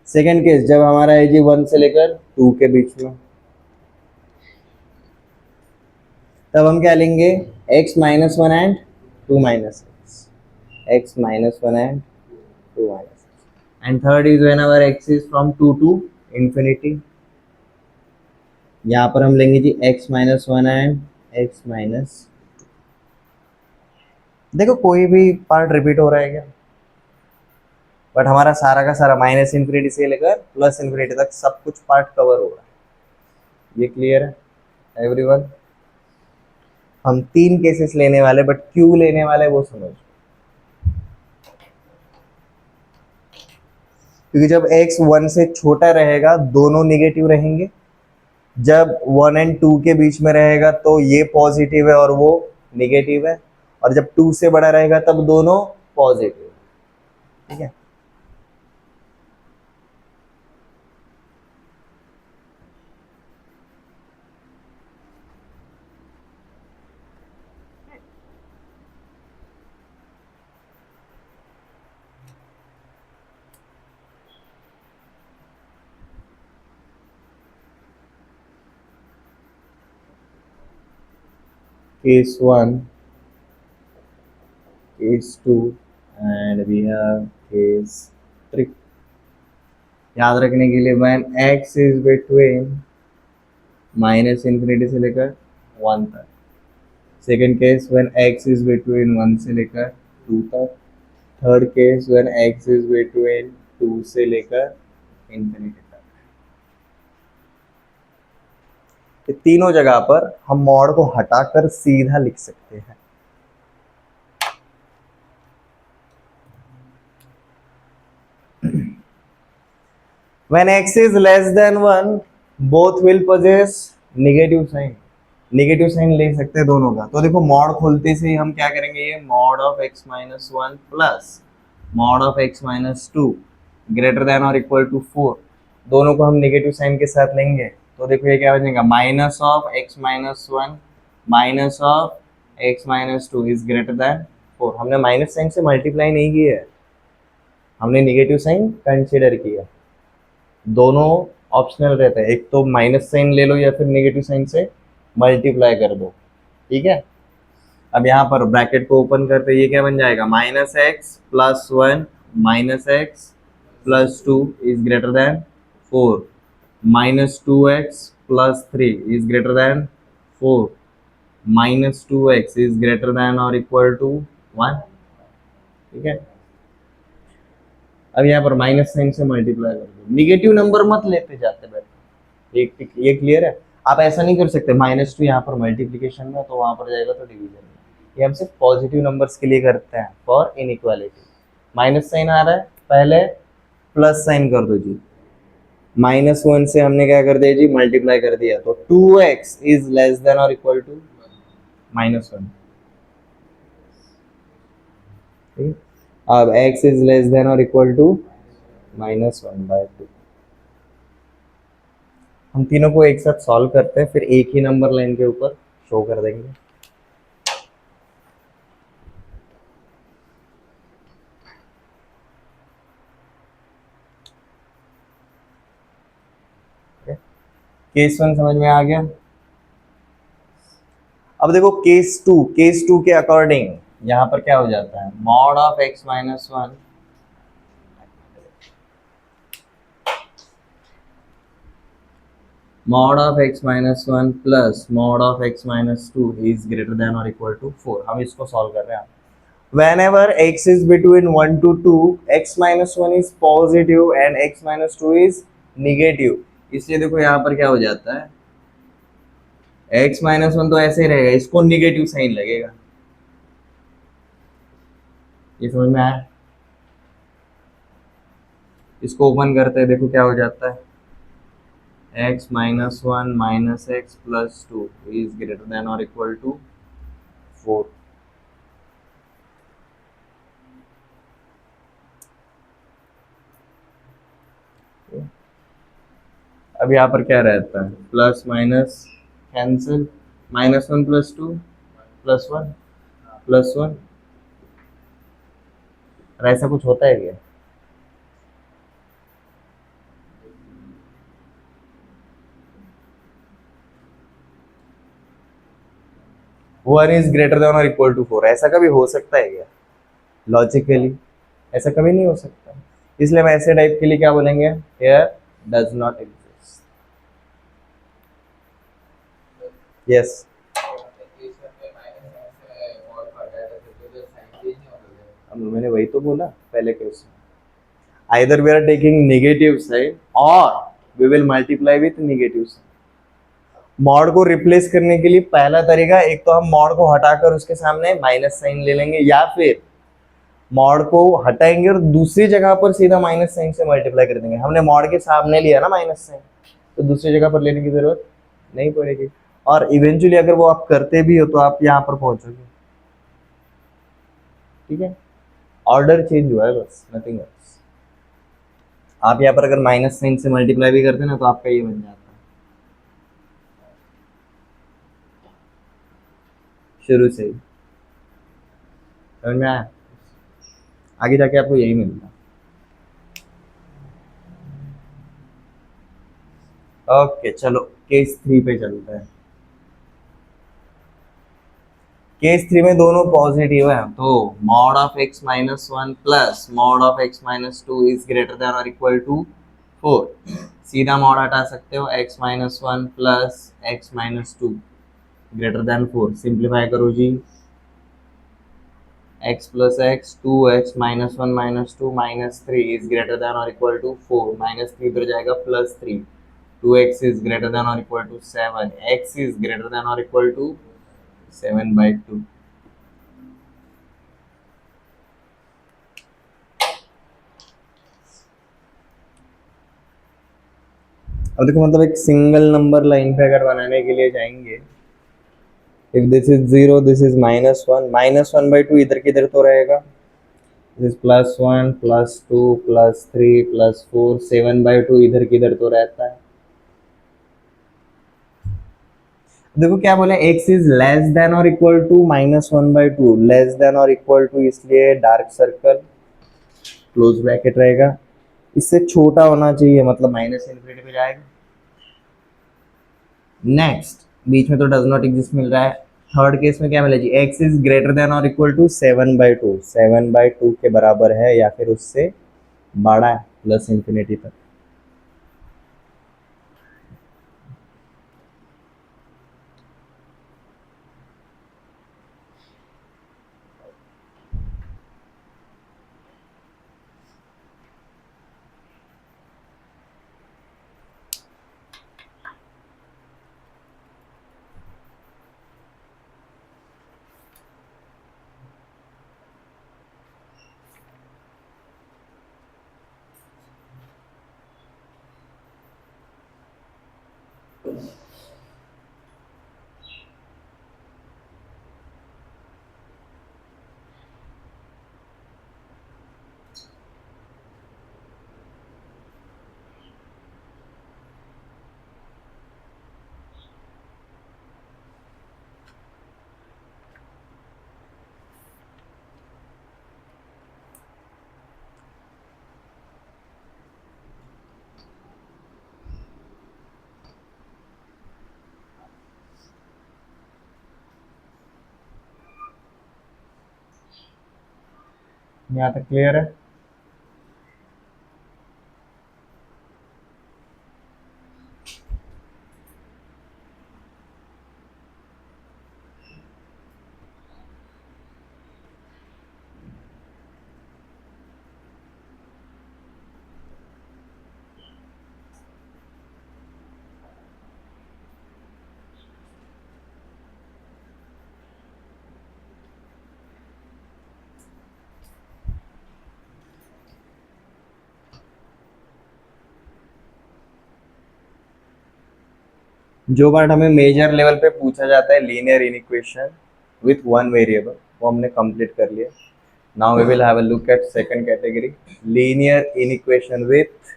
Second case, जब हमारा है जी वन से लेकर टू के बीच में, तब हम क्या लेंगे, x minus one and two minus x, x minus one and two minus x. And third is when our x is from two to infinity, यहाँ पर हम लेंगे जी x minus one and x minus. देखो कोई भी part repeat हो रहा है क्या, बट हमारा सारा का सारा माइनस इन्फिनिटी से लेकर प्लस इन्फिनिटी तक सब कुछ पार्ट कवर हो रहा है। ये क्लियर है एवरीवन? हम तीन केसेस लेने वाले, बट क्यों लेने वाले वो समझो। क्योंकि जब x वन से छोटा रहेगा दोनों निगेटिव रहेंगे, जब वन एंड टू के बीच में रहेगा तो ये पॉजिटिव है और वो निगेटिव है, और जब टू से बड़ा रहेगा तब दोनों पॉजिटिव। ठीक है, case 1, case 2 and we have case 3। याद रखने के लिए when x is between minus infinity से लेकर वन तक, second case when x is between one से लेकर टू तक, third case when x is between two से लेकर इन्फिनिटी तक। ये तीनों जगह पर हम मॉड को हटाकर सीधा लिख सकते हैं। When x is less than 1, both will possess negative sign। Negative sign ले सकते हैं दोनों का। तो देखो मॉड खोलते से ही हम क्या करेंगे, ये mod of x minus one plus mod of x minus two greater than और इक्वल टू 4, दोनों को हम नेगेटिव साइन के साथ लेंगे। तो देखो ये क्या बनेगा, minus of x minus one minus of x minus two is greater than 4। हमने माइनस साइन से मल्टीप्लाई नहीं किया है, हमने नेगेटिव साइन कंसिडर किया। दोनों ऑप्शनल रहता है, एक तो माइनस साइन ले लो या फिर नेगेटिव साइन से मल्टीप्लाई कर दो। ठीक है, अब यहाँ पर ब्रैकेट को ओपन करते ये क्या बन जाएगा, minus x plus one minus x plus two is greater than 4, minus two x plus three is greater than 4, minus two x is greater than और इक्वल टू 1। ठीक है, अब यहाँ पर माइनस साइन से मल्टीप्लाई कर दो, निगेटिव नंबर मत लेते जाते बैठे। एक ये क्लियर है? आप ऐसा नहीं कर सकते माइनस टू यहाँ पर मल्टीप्लिकेशन में तो वहाँ पर जाएगा तो डिवीजन में। ये हम सिर्फ पॉजिटिव नंबर्स के लिए करते हैं फॉर इनइक्वालिटी। माइनस साइन आ रहा है, पहले प्लस साइन कर दो जी, माइनस वन से हमने क्या कर दिया जी, मल्टीप्लाई कर दिया, तो 2x इज लेस देन और इक्वल टू माइनस वन। अब x इज लेस देन और equal to minus one by two. हम तीनों को एक साथ सॉल्व करते हैं, फिर एक ही नंबर लाइन के ऊपर शो कर देंगे। केस वन समझ में आ गया? अब देखो केस टू के अकॉर्डिंग यहाँ पर क्या हो जाता है, mod of x minus one mod of x minus 1 plus mod of x minus 2 is greater than or equal to 4। हम इसको सॉल्व कर रहे हैं। whenever x is between 1 to 2, x minus 1 is positive and x minus 2 is negative। इसलिए देखो यहाँ पर क्या हो जाता है, x minus 1 तो ऐसे ही रहेगा, इसको निगेटिव साइन लगेगा। ये समझ में आया? इसको ओपन करते हैं, देखो क्या हो जाता है, x minus 1 minus x plus 2 is greater than or equal to 4। अब यहाँ पर क्या रहता है, plus minus cancel, minus one plus two plus one plus one, और ऐसा कुछ होता है क्या? वन इज ग्रेटर देन और इक्वल टू फोर, ऐसा कभी हो सकता है क्या? लॉजिकली ऐसा कभी नहीं हो सकता। इसलिए हम ऐसे टाइप के लिए क्या बोलेंगे, here does not exist. Yes, मैंने वही तो बोला पहले question, either we are taking negative side और we will multiply with negative side. Mod को रिप्लेस करने के लिए पहला तरीका, एक तो हम मॉड को हटाकर उसके सामने माइनस साइन ले लेंगे, या फिर मॉड को हटाएंगे और दूसरी जगह पर सीधा माइनस साइन से मल्टीप्लाई कर देंगे। हमने मॉड के सामने लिया ना माइनस साइन, तो दूसरी जगह पर लेने की जरूरत नहीं पड़ेगी, और इवेंचुअली अगर वो आप करते भी हो तो आप यहाँ पर पहुंचोगे। ठीक है, ऑर्डर चेंज हुआ है बस, नथिंग एल्स। आप यहाँ पर अगर माइनस साइन से मल्टीप्लाई भी करते ना तो आपका ये बन जाता है शुरू से ही। समझ में आया? आगे जाके आपको यही मिलता है। ओके चलो केस 3 पे चलते हैं। केस 3 में दोनों पॉजिटिव है, तो mod of x minus one plus mod of x minus two is greater than और इक्वल टू 4। सीधा मॉड हटा सकते हो, x minus one plus x minus two greater than 4। Simplify करो जी, x plus x, two x minus one minus two minus three is greater than और equal to 4। Minus three इधर जाएगा, plus three, 2x is greater than or equal to 7, x is greater than or equal to 7/2। अब देखो मतलब एक single number line पे अगर बनाने के लिए जाएंगे, if this is zero this is -1, -1/2 इधर किधर तो रहेगा, दिस इज +1 +2 +3 +4, 7/2 इधर किधर तो रहता है। देखो क्या बोले, x इज लेस देन और इक्वल टू -1/2, लेस देन और इक्वल टू, इसलिए डार्क सर्कल क्लोज ब्रैकेट रहेगा, इससे छोटा होना चाहिए, मतलब माइनस इन्फिनिटी पे जाएगा। नेक्स्ट, बीच में तो डज नॉट एग्जिस्ट मिल रहा है। थर्ड केस में क्या मिला जी, x इज ग्रेटर देन और इक्वल टू 7/2, 7/2 के बराबर है या फिर उससे बड़ा है, प्लस इन्फिनिटी तक। यहाँ तक क्लियर है? जो पार्ट हमें मेजर लेवल पे पूछा जाता है linear inequation with one variable, वो हमने कंप्लीट कर लिया. Now we will have a look at second category, linear inequation with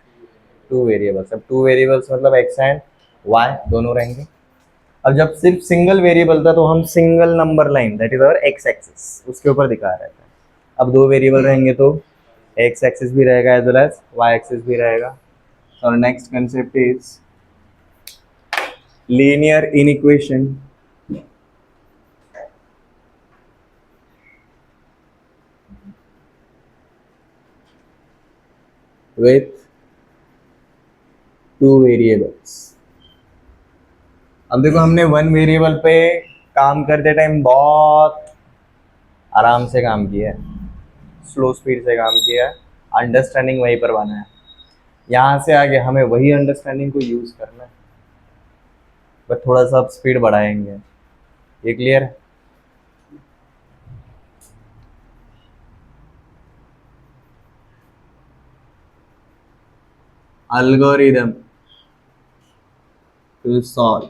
two variables. अब टू वेरिएबल्स मतलब एक्स एंड वाई दोनों रहेंगे. अब जब सिर्फ सिंगल वेरिएबल था तो हम single number line, that is our x axis, उसके ऊपर दिखा रहे थे. अब दो वेरिएबल रहेंगे तो एक्स एक्सिस भी रहेगा as well as y axis भी रहेगा. और next concept is linear inequation with two variables. अब देखो हमने वन वेरिएबल पे काम करते टाइम बहुत आराम से काम किया है, स्लो स्पीड से काम किया है, अंडरस्टैंडिंग वहीं पर बना है. यहाँ से आगे हमें वही अंडरस्टैंडिंग को यूज करना है, बट थोड़ा सा अब स्पीड बढ़ाएंगे. ये क्लियर है? algorithm to solve,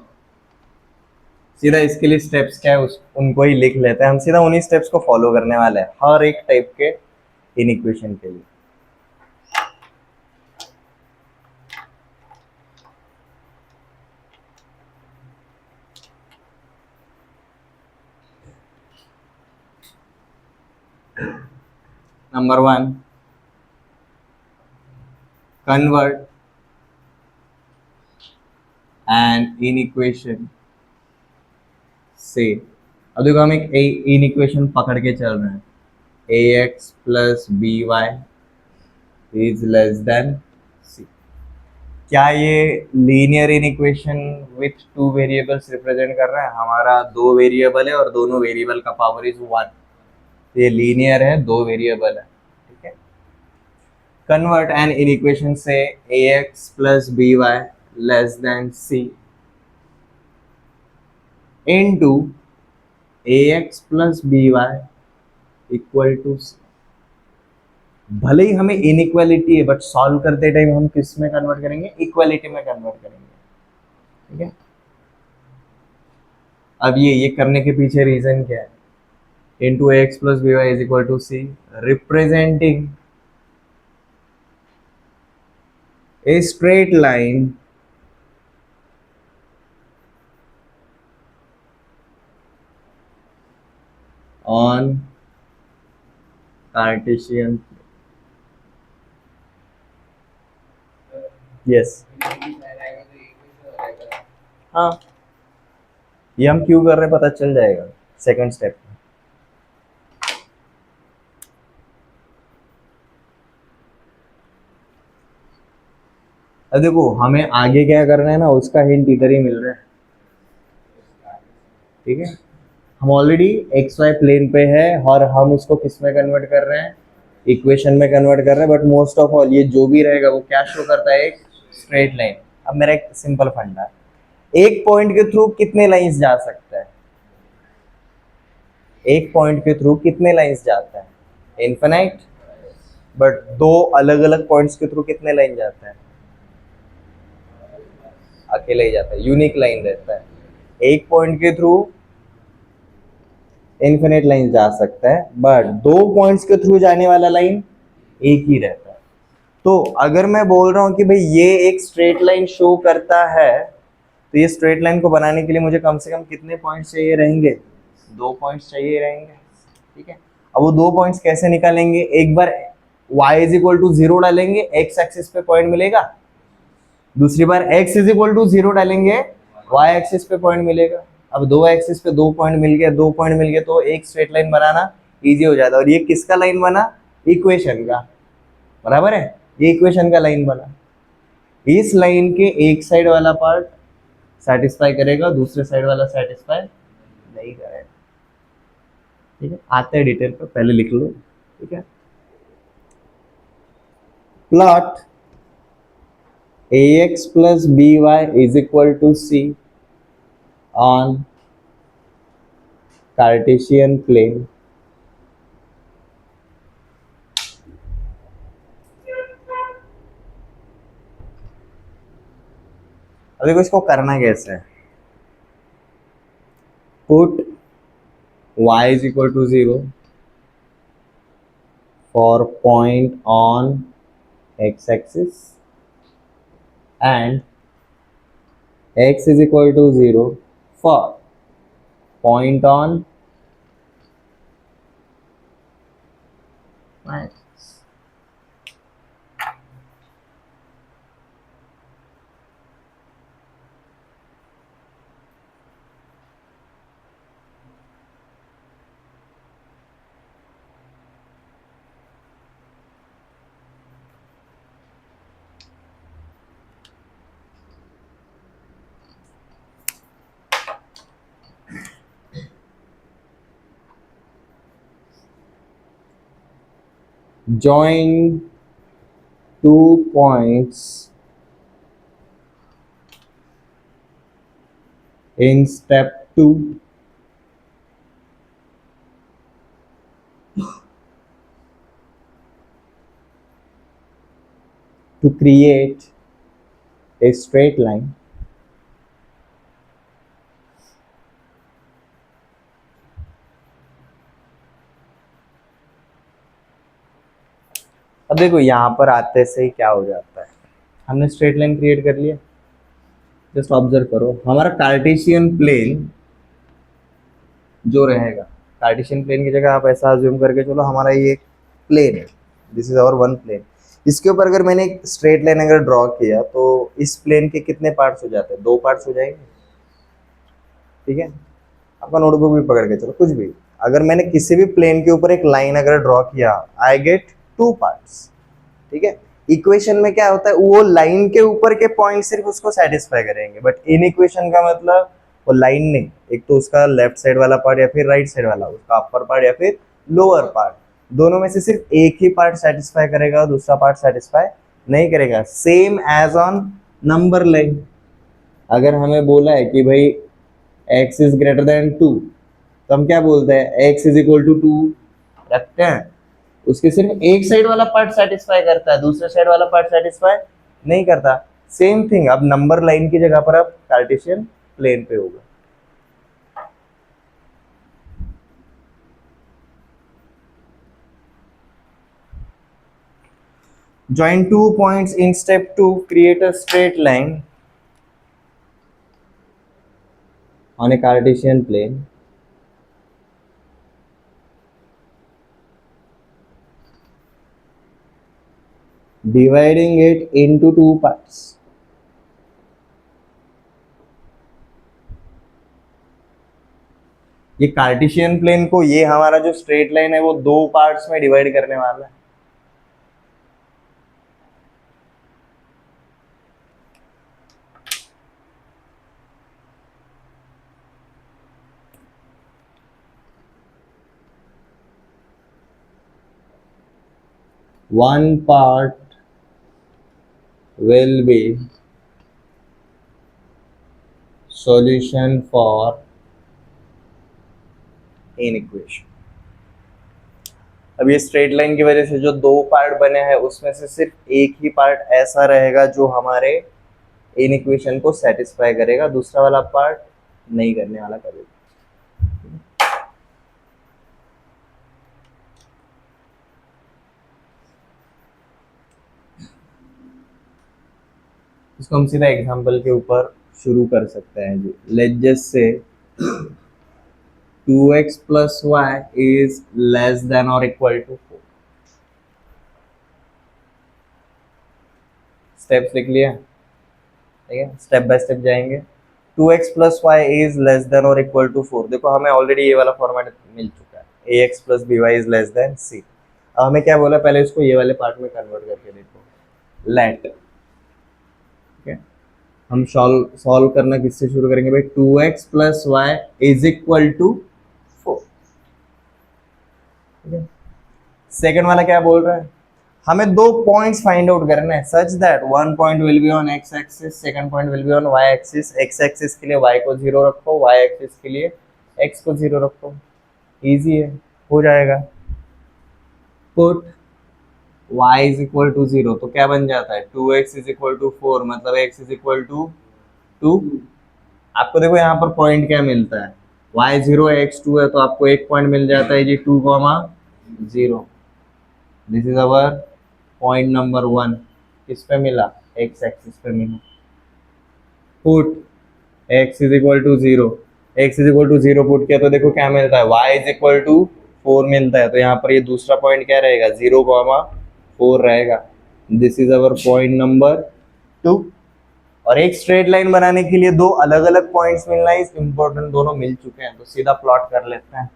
सीधा इसके लिए स्टेप्स क्या है उस उनको ही लिख लेते हैं. हम सीधा उन्हीं स्टेप्स को फॉलो करने वाले हैं हर एक टाइप के इनइक्वेशन के लिए. Number one, convert an inequation से. अब देखो हम एक इनइक्वेशन पकड़ के चल रहे हैं, ax plus b y is less than c. क्या ये linear inequation with two variables represent कर रहा है? हमारा दो वेरिएबल है और दोनों वेरिएबल का पावर इज वन, तो ये लीनियर है, दो वेरिएबल है. ठीक है. कन्वर्ट एन इनइक्वेशन से ax plus b y less than c into ax plus b y equal to c. भले ही हमें इनइक्वालिटी है बट सॉल्व करते टाइम हम किस में कन्वर्ट करेंगे? इक्वालिटी में कन्वर्ट करेंगे. ठीक है. अब ये करने के पीछे रीजन क्या है? Into ax plus b y is equal to c, representing a straight line on Cartesian. Yes. हाँ, ये हम क्यों कर रहे हैं पता चल जाएगा सेकंड स्टेप में. अब देखो हमें आगे क्या करना है ना, उसका हिंट इधर ही मिल रहा है. ठीक है. हम ऑलरेडी एक्स वाई प्लेन पे है और हम इसको किस में कन्वर्ट कर रहे हैं? इक्वेशन में कन्वर्ट कर रहे हैं. बट मोस्ट ऑफ ऑल ये जो भी रहेगा वो क्या शो करता है? एक स्ट्रेट लाइन. अब मेरा एक सिंपल फंडा है, एक पॉइंट के थ्रू कितने लाइंस जा सकता है? एक पॉइंट के थ्रू कितने लाइंस जाता है? इनफिनाइट. बट दो अलग अलग पॉइंट्स के थ्रू कितने लाइन जाता है? अकेले ही जाता है, यूनिक लाइन रहता है. एक पॉइंट के थ्रू इनफिनिट लाइन जा सकता है, बट दो पॉइंट्स के थ्रू जाने वाला लाइन एक ही रहता है. तो अगर मैं बोल रहा हूं कि भाई ये एक स्ट्रेट लाइन शो करता है, तो ये स्ट्रेट लाइन को बनाने के लिए मुझे कम से कम कितने पॉइंट्स चाहिए रहेंगे? दो पॉइंट्स चाहिए रहेंगे. ठीक है. अब वो दो पॉइंट्स कैसे निकालेंगे? एक बार y इज इक्वल टू 0 डालेंगे, x एक्सिस पे पॉइंट मिलेगा. दूसरी बार x इज इक्वल टू 0 डालेंगे, y एक्सिस पे पॉइंट मिलेगा. अब दो एक्सिस पे दो पॉइंट मिल गए, दो पॉइंट मिल गए तो एक स्ट्रेट लाइन बनाना इजी हो जाता है. और ये किसका लाइन बना? इक्वेशन का, बराबर है, ये इक्वेशन का लाइन बना, इस लाइन के एक साइड वाला पार्ट सेटिस्फाई करेगा, दूसरे साइड वाला सेटिस्फाई नहीं करेगा। ठीक है, आते हैं डिटेल पर, पहले लिख लो। ठीक है, plot ax plus by is equal to c on Cartesian plane अब देखो इसको करना कैसे है, put y is equal to 0 for point on x axis and x is equal to 0 for point on y axis. Join two points in step 2 to create a straight line अब देखो यहाँ पर आते से ही क्या हो जाता है, हमने स्ट्रेट लाइन क्रिएट कर लिया। जस्ट ऑब्जर्व करो, हमारा कार्टेशियन प्लेन जो रहेगा, कार्टेशियन प्लेन की जगह आप ऐसा अज्यूम करके चलो हमारा ये एक प्लेन है, this is our one plane. इसके ऊपर अगर मैंने एक स्ट्रेट लाइन अगर ड्रॉ किया तो इस प्लेन के कितने पार्ट्स हो जाते हैं, 2 पार्ट्स हो जाएंगे। ठीक है, आपका नोटबुक भी पकड़ के चलो, कुछ भी, अगर मैंने किसी भी प्लेन के ऊपर एक लाइन अगर ड्रॉ किया, आई गेट 2 पार्ट्स। ठीक है, इक्वेशन में क्या होता है, वो लाइन के ऊपर के पॉइंट सिर्फ उसको सेटिस्फाई करेंगे, बट इन इक्वेशन का मतलब वो लाइन नहीं, एक तो उसका लेफ्ट साइड वाला पार्ट या फिर राइट साइड वाला, उसका अपर पार्ट या फिर लोअर पार्ट, दोनों में से सिर्फ एक ही पार्ट सेटिस्फाई करेगा, दूसरा पार्ट सेटिस्फाई नहीं करेगा। Same as on number line, अगर हमें बोला है कि भाई x इज ग्रेटर देन 2 तो हम क्या बोलते हैं, x इज इक्वल टू 2 रखते हैं, उसके सिर्फ एक साइड वाला पार्ट सेटिस्फाई करता है, दूसरे साइड वाला पार्ट सेटिस्फाई नहीं करता। सेम थिंग अब नंबर लाइन की जगह पर अब कार्टेशियन प्लेन पे होगा। Join 2 points in step 2, create a straight line on a Cartesian plane dividing it into 2 parts. ये कार्टेशियन प्लेन को, ये हमारा जो स्ट्रेट लाइन है वो 2 पार्ट्स में डिवाइड करने वाला है। One part will be solution for in equation. अब ये स्ट्रेट लाइन की वजह से जो 2 पार्ट बने हैं उसमें से सिर्फ एक ही पार्ट ऐसा रहेगा जो हमारे इन इक्वेशन को सेटिस्फाई करेगा, दूसरा वाला पार्ट नहीं करने वाला कभी। इसको हम सीधा एग्जांपल के ऊपर शुरू कर सकते हैं जी। Let's just say 2x plus y is less than or equal to 4। Steps लिख लिया, ठीक है, स्टेप बाय स्टेप जाएंगे। 2x plus y is less than or equal to 4, देखो हमें ऑलरेडी ये वाला फॉर्मेट मिल चुका है, ax plus by is less than c। हमें क्या बोला, पहले इसको ये वाले पार्ट में कन्वर्ट करके देखो, लेट, ठीक है। हम सॉल्व सॉल्व करना किससे शुरू करेंगे भाई, 2x plus y is equal to 4, ठीक है। सेकेंड वाला क्या बोल रहा है, हमें दो पॉइंट्स फाइंड आउट करना है such that one point will be on x axis, second point will be on y axis. X axis के लिए y को 0 रखो, वाई एक्सिस के लिए x को 0 रखो, इजी है, हो जाएगा। Put y is equal to 0 तो क्या बन जाता है, 2x इज इक्वल टू 4, मतलब x इज इक्वल टू 2। आपको देखो यहाँ पर पॉइंट क्या मिलता है, y 0 है x 2 है, तो आपको एक पॉइंट मिल जाता है जी 2,0। This is our point number 1। किस पे मिला, x एक्सिस पे मिला। Put x is equal to 0, x is equal to 0 put किया तो देखो क्या मिलता है, y इज इक्वल टू 4 मिलता है, तो यहाँ पर ये दूसरा पॉइंट क्या रहेगा, 0,4 रहेगा। This is our point number 2। और एक स्ट्रेट लाइन बनाने के लिए दो अलग अलग पॉइंट्स मिलना है, इस इंपॉर्टेंट, दोनों मिल चुके हैं, तो सीधा प्लॉट कर लेते हैं।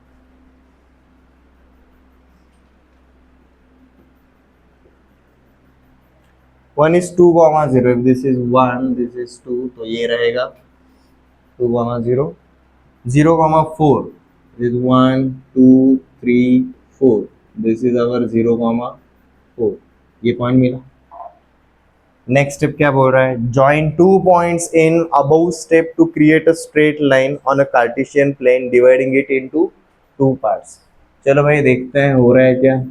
One is 2,0, this is 1, this is 2, तो ये रहेगा 2,0, 0,4 is 1 2 3 4, this is our 0,4, ये पॉइंट मिला। नेक्स्ट स्टेप क्या बोल रहा है, join two points in above step to create a straight line on a Cartesian plane dividing it into two parts. चलो भाई देखते हैं हो रहा है क्या।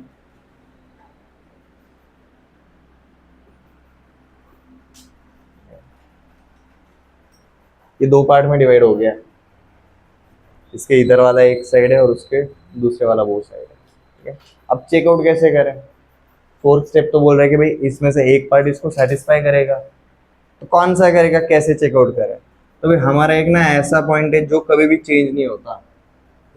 ये दो पार्ट में डिवाइड हो गया, इसके इधर वाला एक साइड है और उसके दूसरे वाला वो साइड है, ठीक है। अब चेकआउट कैसे करें, फोर्थ स्टेप तो बोल रहा है कि भाई इसमें से एक पार्ट इसको सेटिस्फाई करेगा, तो कौन सा करेगा, कैसे चेकआउट करें। तो भाई हमारा एक ना ऐसा पॉइंट है जो कभी भी चेंज नहीं होता,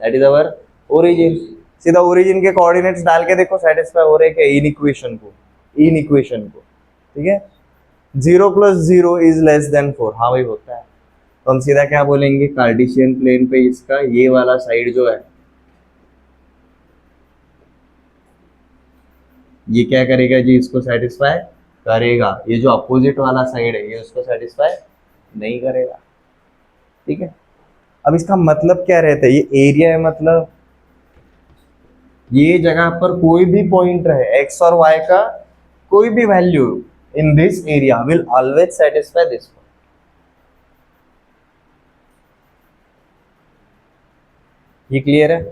दैट इज अवर ओरिजिन। सीधा ओरिजिन के कोऑर्डिनेट्स डाल के देखो सेटिस्फाई हो रहे हैं क्या, इन इक्वेशन को, इन इक्वेशन को, ठीक है। 0 प्लस 0 इज लेस देन 4, हाँ भाई होता है। तो हम सीधा क्या बोलेंगे, कार्टेशियन प्लेन पे इसका ये वाला साइड जो है ये क्या करेगा जी, इसको सेटिस्फाई करेगा, ये जो अपोजिट वाला साइड है ये उसको सेटिस्फाई नहीं करेगा, ठीक है। अब इसका मतलब क्या रहता है, ये एरिया है, मतलब ये जगह पर कोई भी पॉइंट रहे एक्स और वाई का कोई भी value in this area will always satisfy this point. ये क्लियर है,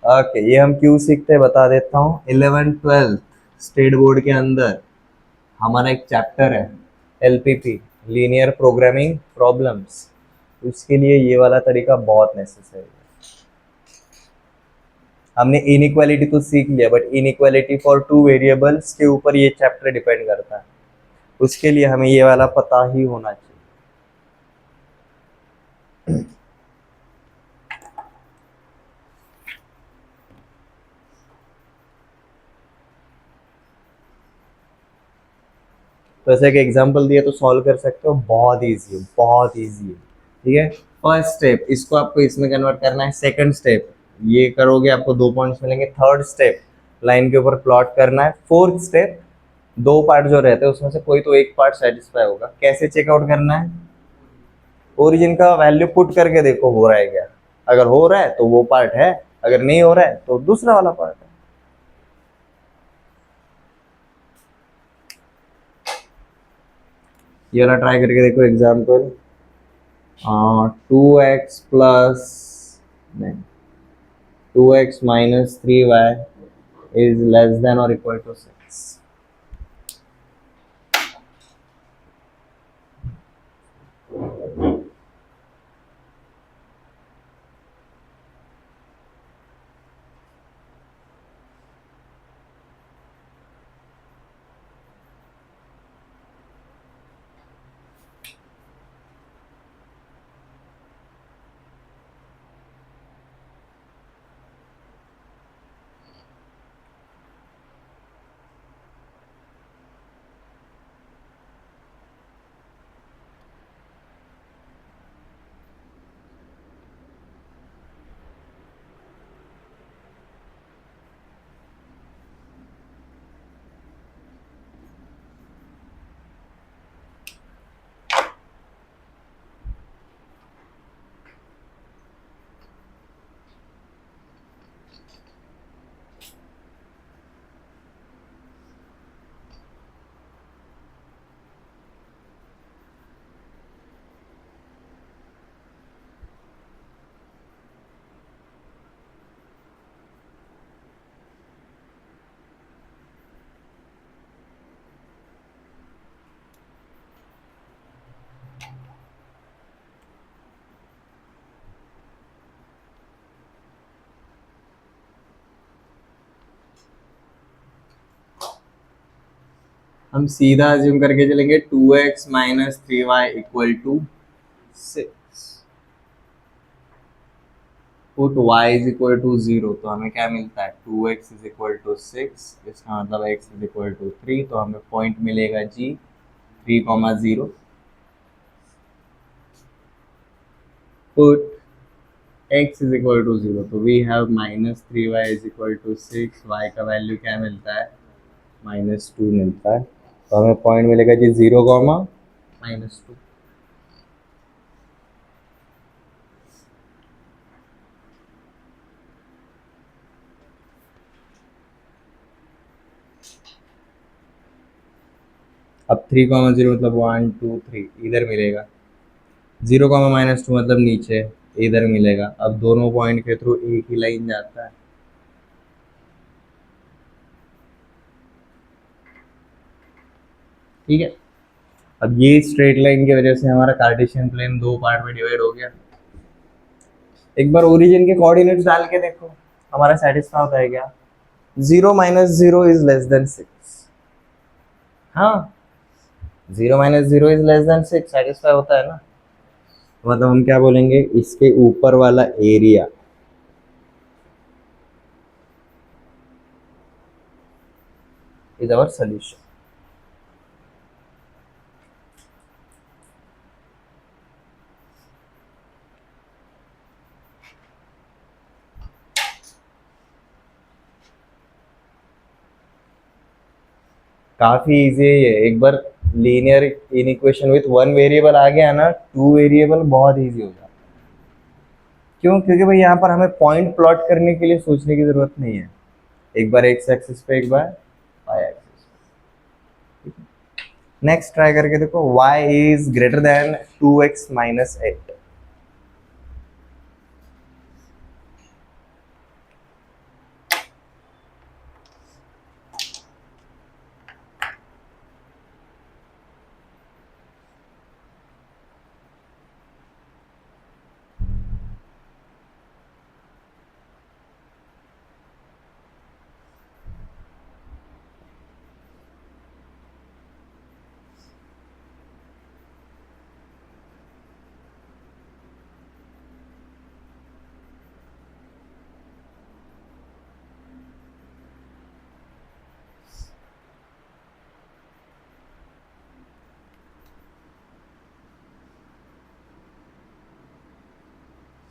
ओके। ये हम क्यों सीखते हैं बता देता हूँ, 11th-12th स्टेट बोर्ड के अंदर हमारा एक चैप्टर है एलपीपी, लीनियर प्रोग्रामिंग प्रॉब्लम्स, उसके लिए ये वाला तरीका बहुत नेसेसरी है। हमने इनइक्वालिटी तो सीख लिया, but inequality for two variables के ऊपर ये चैप्टर डिपेंड करता है, उसके लिए हमें ये वाला पता ही होना चाहिए। तो ऐसे एक एग्जांपल दिया तो सॉल्व कर सकते हो, बहुत इजी है, बहुत इजी है, ठीक है। फर्स्ट स्टेप इसको आपको इसमें कन्वर्ट करना है, सेकंड स्टेप ये करोगे आपको दो पॉइंट्स मिलेंगे, थर्ड स्टेप लाइन के ऊपर प्लॉट करना है, फोर्थ स्टेप दो पार्ट जो रहते हैं उसमें से कोई तो एक पार्ट सेटिस्फाई होगा, कैसे चेकआउट करना है, ओरिजिन का वैल्यू पुट करके देखो हो रहा है क्या, अगर हो रहा है तो वो पार्ट है, अगर नहीं हो रहा है तो दूसरा वाला पार्ट है। ये वाला ट्राई करके देखो एग्जाम्पल, 2x प्लस नहीं 2x minus 3y is less than और इक्वल टू 6। हम सीधा अज्यूम करके चलेंगे 2x minus 3y equal to 6, put y is equal to 0, तो हमें क्या मिलता है 2x इज इक्वल टू 6, इसका मतलब x इज इक्वल टू 3, तो हमें पॉइंट मिलेगा जी 3,0. Put x is equal to 0, तो we have minus 3y is equal to 6, y का वैल्यू क्या मिलता है -2 मिलता है, तो हमें पॉइंट मिलेगा जी 0,-2. अब 3,0 मतलब 1 2 3 इधर मिलेगा, 0,-2 मतलब नीचे इधर मिलेगा. अब दोनों पॉइंट के थ्रू एक ही लाइन जाता है. ठीक है. अब ये स्ट्रेट लाइन की वजह से हमारा कार्टेशियन प्लेन दो पार्ट में डिवाइड हो गया. एक बार ओरिजिन के कोऑर्डिनेट्स डाल के देखो हमारा सेटिस्फाई होता है क्या. 0 - 0 इज लेस देन 6. हाँ, 0 - 0 इज लेस देन 6 सेटिस्फाई होता है ना. मतलब हम क्या बोलेंगे, इसके ऊपर वाला एरिया इज आवर सोल्यूशन. काफी इजी है ये. एक बार linear inequation with one variable आ गया ना, टू वेरिएबल बहुत इजी हो जाता है. क्यों? क्योंकि भाई यहाँ पर हमें पॉइंट प्लॉट करने के लिए सोचने की जरूरत नहीं है. एक बार एक्स एक्सिस पे, एक बार वाई एक्सिस पे. नेक्स्ट ट्राई करके देखो. y is greater than 2x minus 8.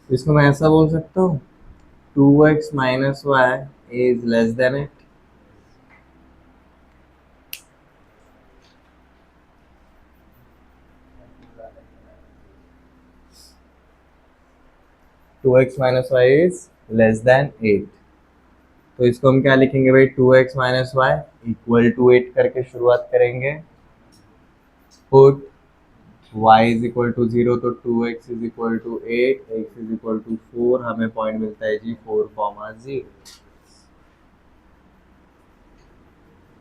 इसको मैं ऐसा बोल सकता हूँ 2x minus y is less than 8. Two x minus y is less than 8. तो इसको हम क्या लिखेंगे भाई, 2x minus Y equal to 8 करके शुरुआत करेंगे. Put y is equal to 0, तो 2x is equal to 8, x is equal to 4, हमें पॉइंट मिलता है जी 4,0.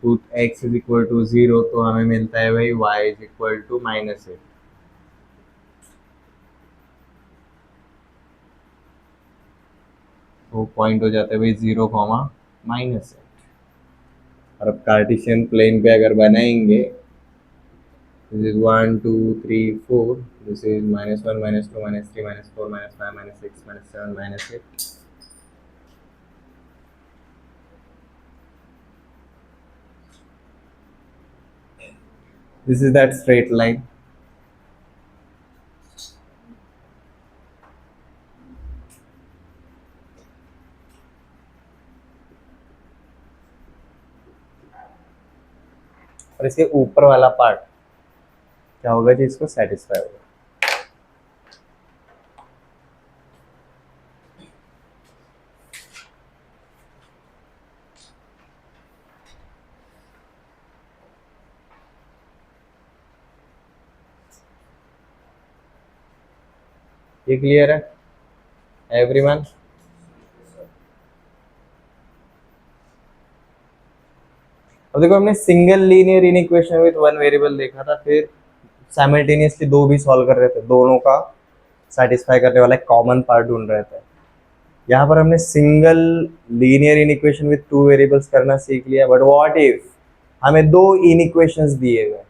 Put x is equal to 0, तो हमें मिलता है भाई y इज इक्वल टू -8. तो पॉइंट हो जाता है भाई 0,-8. और अब कार्टेशियन प्लेन पे अगर बनाएंगे, this is 1 2 3 4, this is -1 -2 -3 -4 -5 -6 -7 -8. This is that straight line. और इसके ऊपर वाला पार्ट क्या होगा जी, इसको सेटिस्फाई होगा. ये क्लियर है एवरीवन? अब देखो, हमने single linear inequation with one variable देखा था, फिर साइमल्टेनियसली दो भी सॉल्व कर रहे थे, दोनों का सेटिस्फाई करने वाला कॉमन पार्ट ढूंढ रहे थे. यहाँ पर हमने single linear inequation with two variables करना सीख लिया. बट व्हाट इफ हमें दो इनइक्वेशंस दिए गए,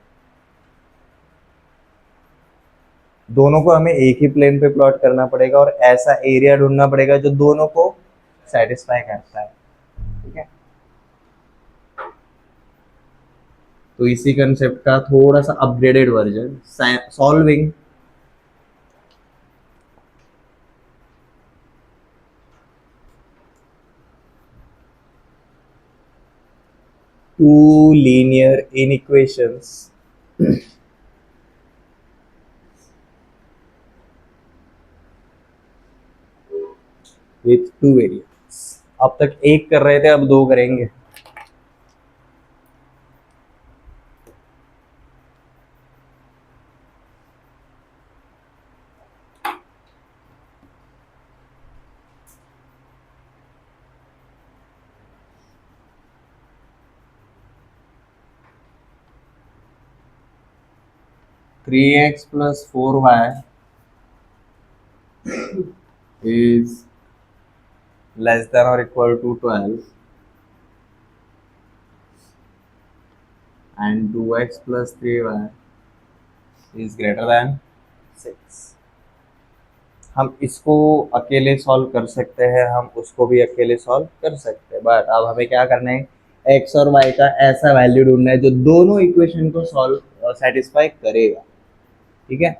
दोनों को हमें एक ही प्लेन पे प्लॉट करना पड़ेगा और ऐसा एरिया ढूंढना पड़ेगा जो दोनों को सेटिस्फाई करता है। ठीक है, तो इसी कंसेप्ट का थोड़ा सा upgraded version, solving two linear inequations with two variables। अब तक एक कर रहे थे, अब दो करेंगे। Three x plus four y is less than or equal to 12 and 2x plus 3y is greater than 6। हम इसको अकेले सॉल्व कर सकते हैं, हम उसको भी अकेले सॉल्व कर सकते हैं, बट अब हमें क्या करना है, x और y का ऐसा वैल्यू ढूंढना है जो दोनों इक्वेशन को सॉल्व सेटिस्फाई करेगा। ठीक है,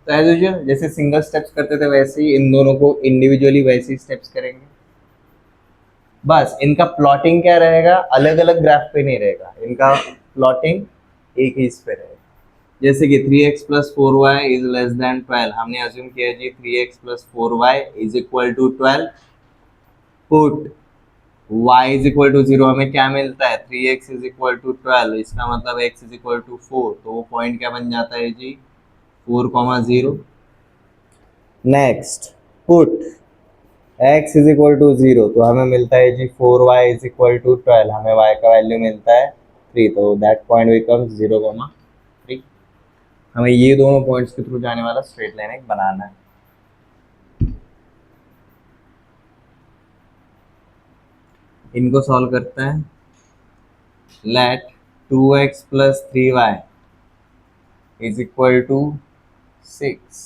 तो एज यूजुअल जैसे सिंगल स्टेप्स करते थे वैसे ही इन दोनों को इंडिविजुअली वैसे ही स्टेप्स करेंगे। बस इनका प्लॉटिंग क्या रहेगा, अलग अलग ग्राफ पे नहीं रहेगा, इनका प्लॉटिंग एक ही इस पे रहेगा। जैसे कि 3x plus four y is less than 12, हमने अज्यूम किया जी 3x plus four y is equal to 12, put y is equal to 0, हमें क्या मिलता है 3x इज इक्वल टू 12, इसका मतलब x इज इक्वल टू 4, तो वो पॉइंट क्या बन जाता है जी 4,0। Next put x is equal to 0, तो हमें मिलता है जी 4y इज इक्वल टू 12, हमें y का वैल्यू मिलता है 3, तो दैट पॉइंट बिकम्स 0,3। हमें ये दोनों पॉइंट्स के थ्रू जाने वाला स्ट्रेट लाइन एक बनाना है। इनको सॉल्व करते हैं। Let 2x plus 3y is equal to 6,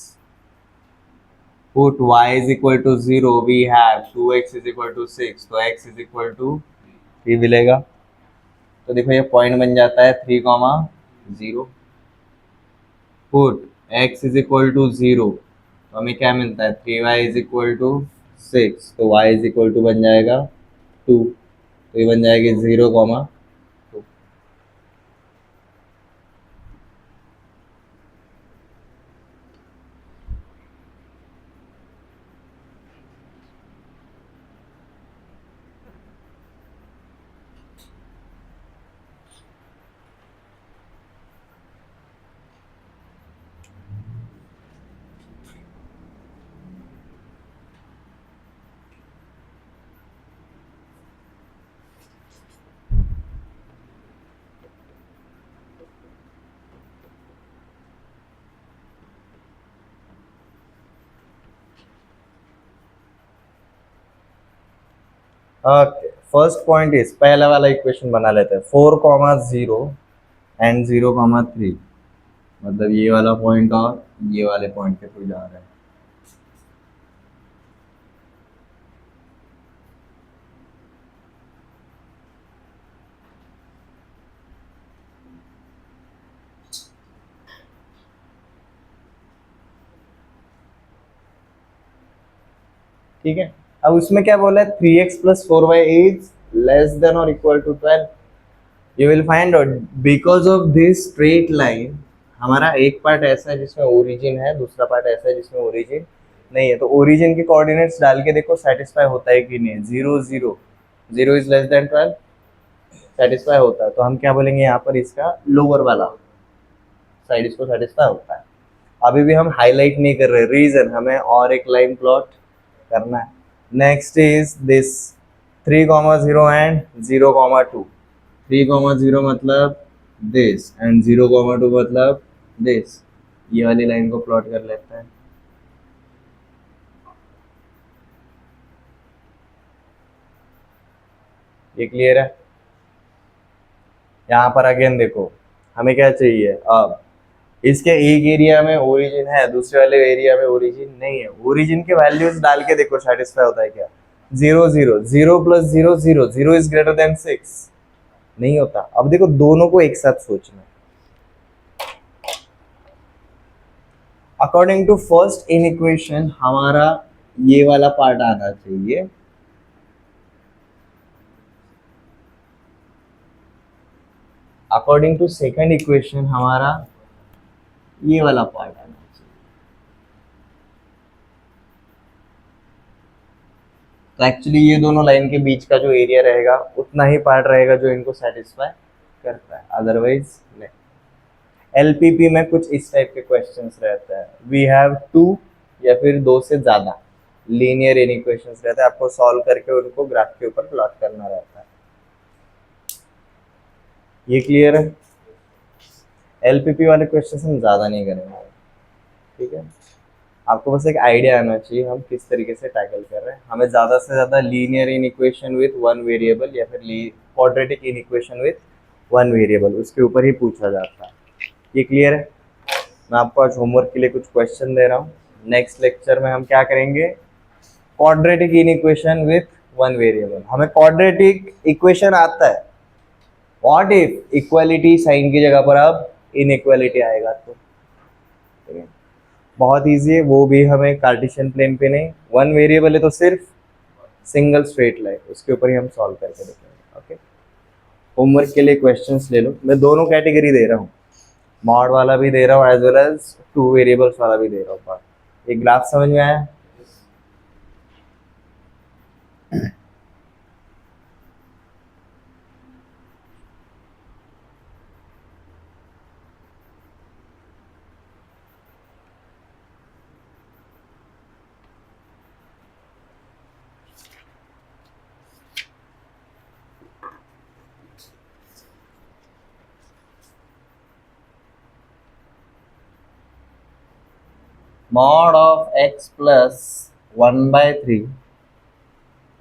put y is equal to 0, we have 2x is equal to 6, तो x is equal to 3 मिलेगा। तो देखो ये पॉइंट बन जाता है 3,0। Put x is equal to 0, तो हमें क्या मिलता है 3y is equal to 6, तो y is equal to बन जाएगा 2, तो ये बन जाएगी 0,2। ओके, फर्स्ट पॉइंट इज पहला वाला इक्वेशन बना लेते हैं 4,0 एंड 0,3, मतलब ये वाला पॉइंट और ये वाले पॉइंट के थ्रू जा रहा है। ठीक है, अब उसमें क्या बोला है 3x plus four y is less than और equal to 12। You will find out because of this straight line, हमारा एक पार्ट ऐसा है जिसमें ओरिजिन है, दूसरा पार्ट ऐसा है जिसमें ओरिजिन नहीं है, तो ओरिजिन के कोऑर्डिनेट्स डाल के देखो सेटिस्फाई होता है कि नहीं। 0 0, 0 इज लेस देन 12, सेटिस्फाई होता है, तो हम क्या बोलेंगे यहाँ पर इसका लोअर वाला साइड इसको सेटिस्फाई होता है। अभी भी हम हाईलाइट नहीं कर रहे, रीजन हमें और एक लाइन प्लॉट करना है। नेक्स्ट इज दिस 3,0 एंड 0,2, 3,0 मतलब दिस एंड 0,2 मतलब दिस, ये वाली लाइन को प्लॉट कर लेते हैं। ये क्लियर है? यहाँ पर अगेन देखो, हमें क्या चाहिए अब, इसके एक एरिया में ओरिजिन है, दूसरे वाले एरिया में ओरिजिन नहीं है। ओरिजिन के वैल्यूज डाल के देखो सेटिस्फाई होता है क्या? 0 0 0 प्लस 0 0, 0 इज ग्रेटर देन 6, नहीं होता। अब देखो दोनों को एक साथ सोचना। According to first inequation हमारा ये वाला पार्ट आना चाहिए, अकॉर्डिंग टू सेकंड इक्वेशन हमारा ये वाला पार्ट आना चाहिए। तो एक्चुअली ये दोनों लाइन के बीच का जो एरिया रहेगा उतना ही पार्ट रहेगा जो इनको सेटिस्फाई करता है, अदरवाइज नहीं। एलपीपी में कुछ इस टाइप के क्वेश्चंस रहते हैं, वी हैव टू या फिर दो से ज्यादा लीनियर इनइक्वेशंस रहते हैं, आपको सॉल्व करके उनको ग्राफ के ऊपर प्लॉट करना रहता है। ये क्लियर है? एलपीपी वाले क्वेश्चंस हम ज्यादा नहीं करेंगे, ठीक है? आपको बस एक आइडिया आना चाहिए हम किस तरीके से टैकल कर रहे हैं। हमें ज़्यादा से ज़्यादा linear in equation with one variable या फिर quadratic in equation with one variable, उसके ऊपर ही पूछा जाता है। ये क्लियर है? मैं आपको आज होमवर्क के लिए कुछ क्वेश्चन दे रहा हूँ। नेक्स्ट लेक्चर में हम क्या करेंगे, quadratic in equation with one variable. हमें क्वाड्रेटिक इक्वेशन आता है, व्हाट इफ इक्वालिटी साइन की जगह पर अब इनइक्वालिटी आएगा तो, ठीक है? बहुत ईजी है, वो भी हमें कार्टेशियन प्लेन पे नहीं, वन वेरिएबल है तो सिर्फ सिंगल स्ट्रेट लाइन, उसके ऊपर ही हम सॉल्व करके देखेंगे। ओके, होमवर्क के लिए क्वेश्चंस ले लो, मैं दोनों कैटेगरी दे रहा हूँ, मॉड वाला भी दे रहा हूँ as well as two variables वाला भी दे रहा हूँ। एक ग्राफ समझ में आया? Mod of x plus 1 by 3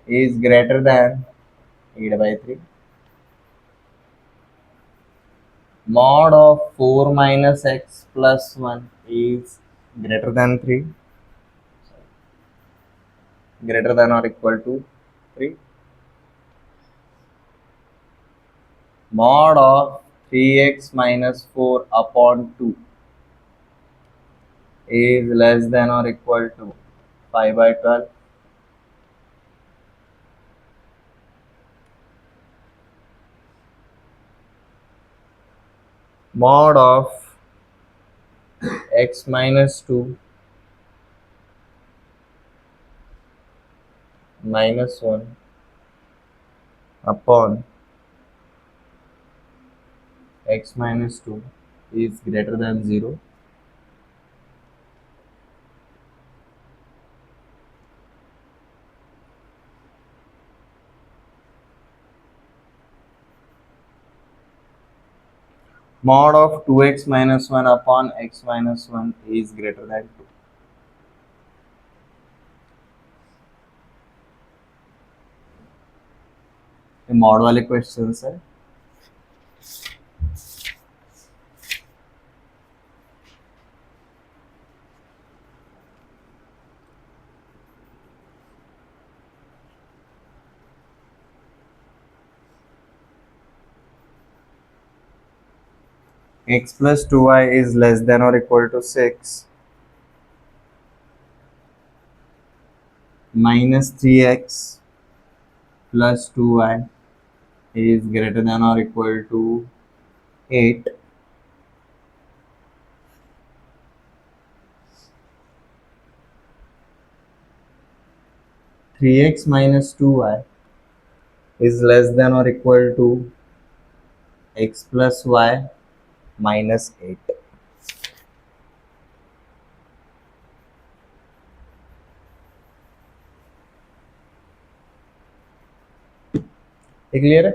is greater than 8 by 3. Mod of 4 minus x plus 1 is greater than 3, greater than or equal to 3. Mod of 3x minus 4 upon 2 is less than or equal to 5 by 12. Mod of x minus 2 minus 1 upon x minus 2 is greater than 0. Mod of 2x minus 1 upon x minus 1 is greater than 2. ये mod वाले questions है। x plus 2y is less than or equal to 6, minus 3x plus 2y is greater than or equal to 8. Three x minus 2y is less than or equal to x plus y minus 8. Clear है?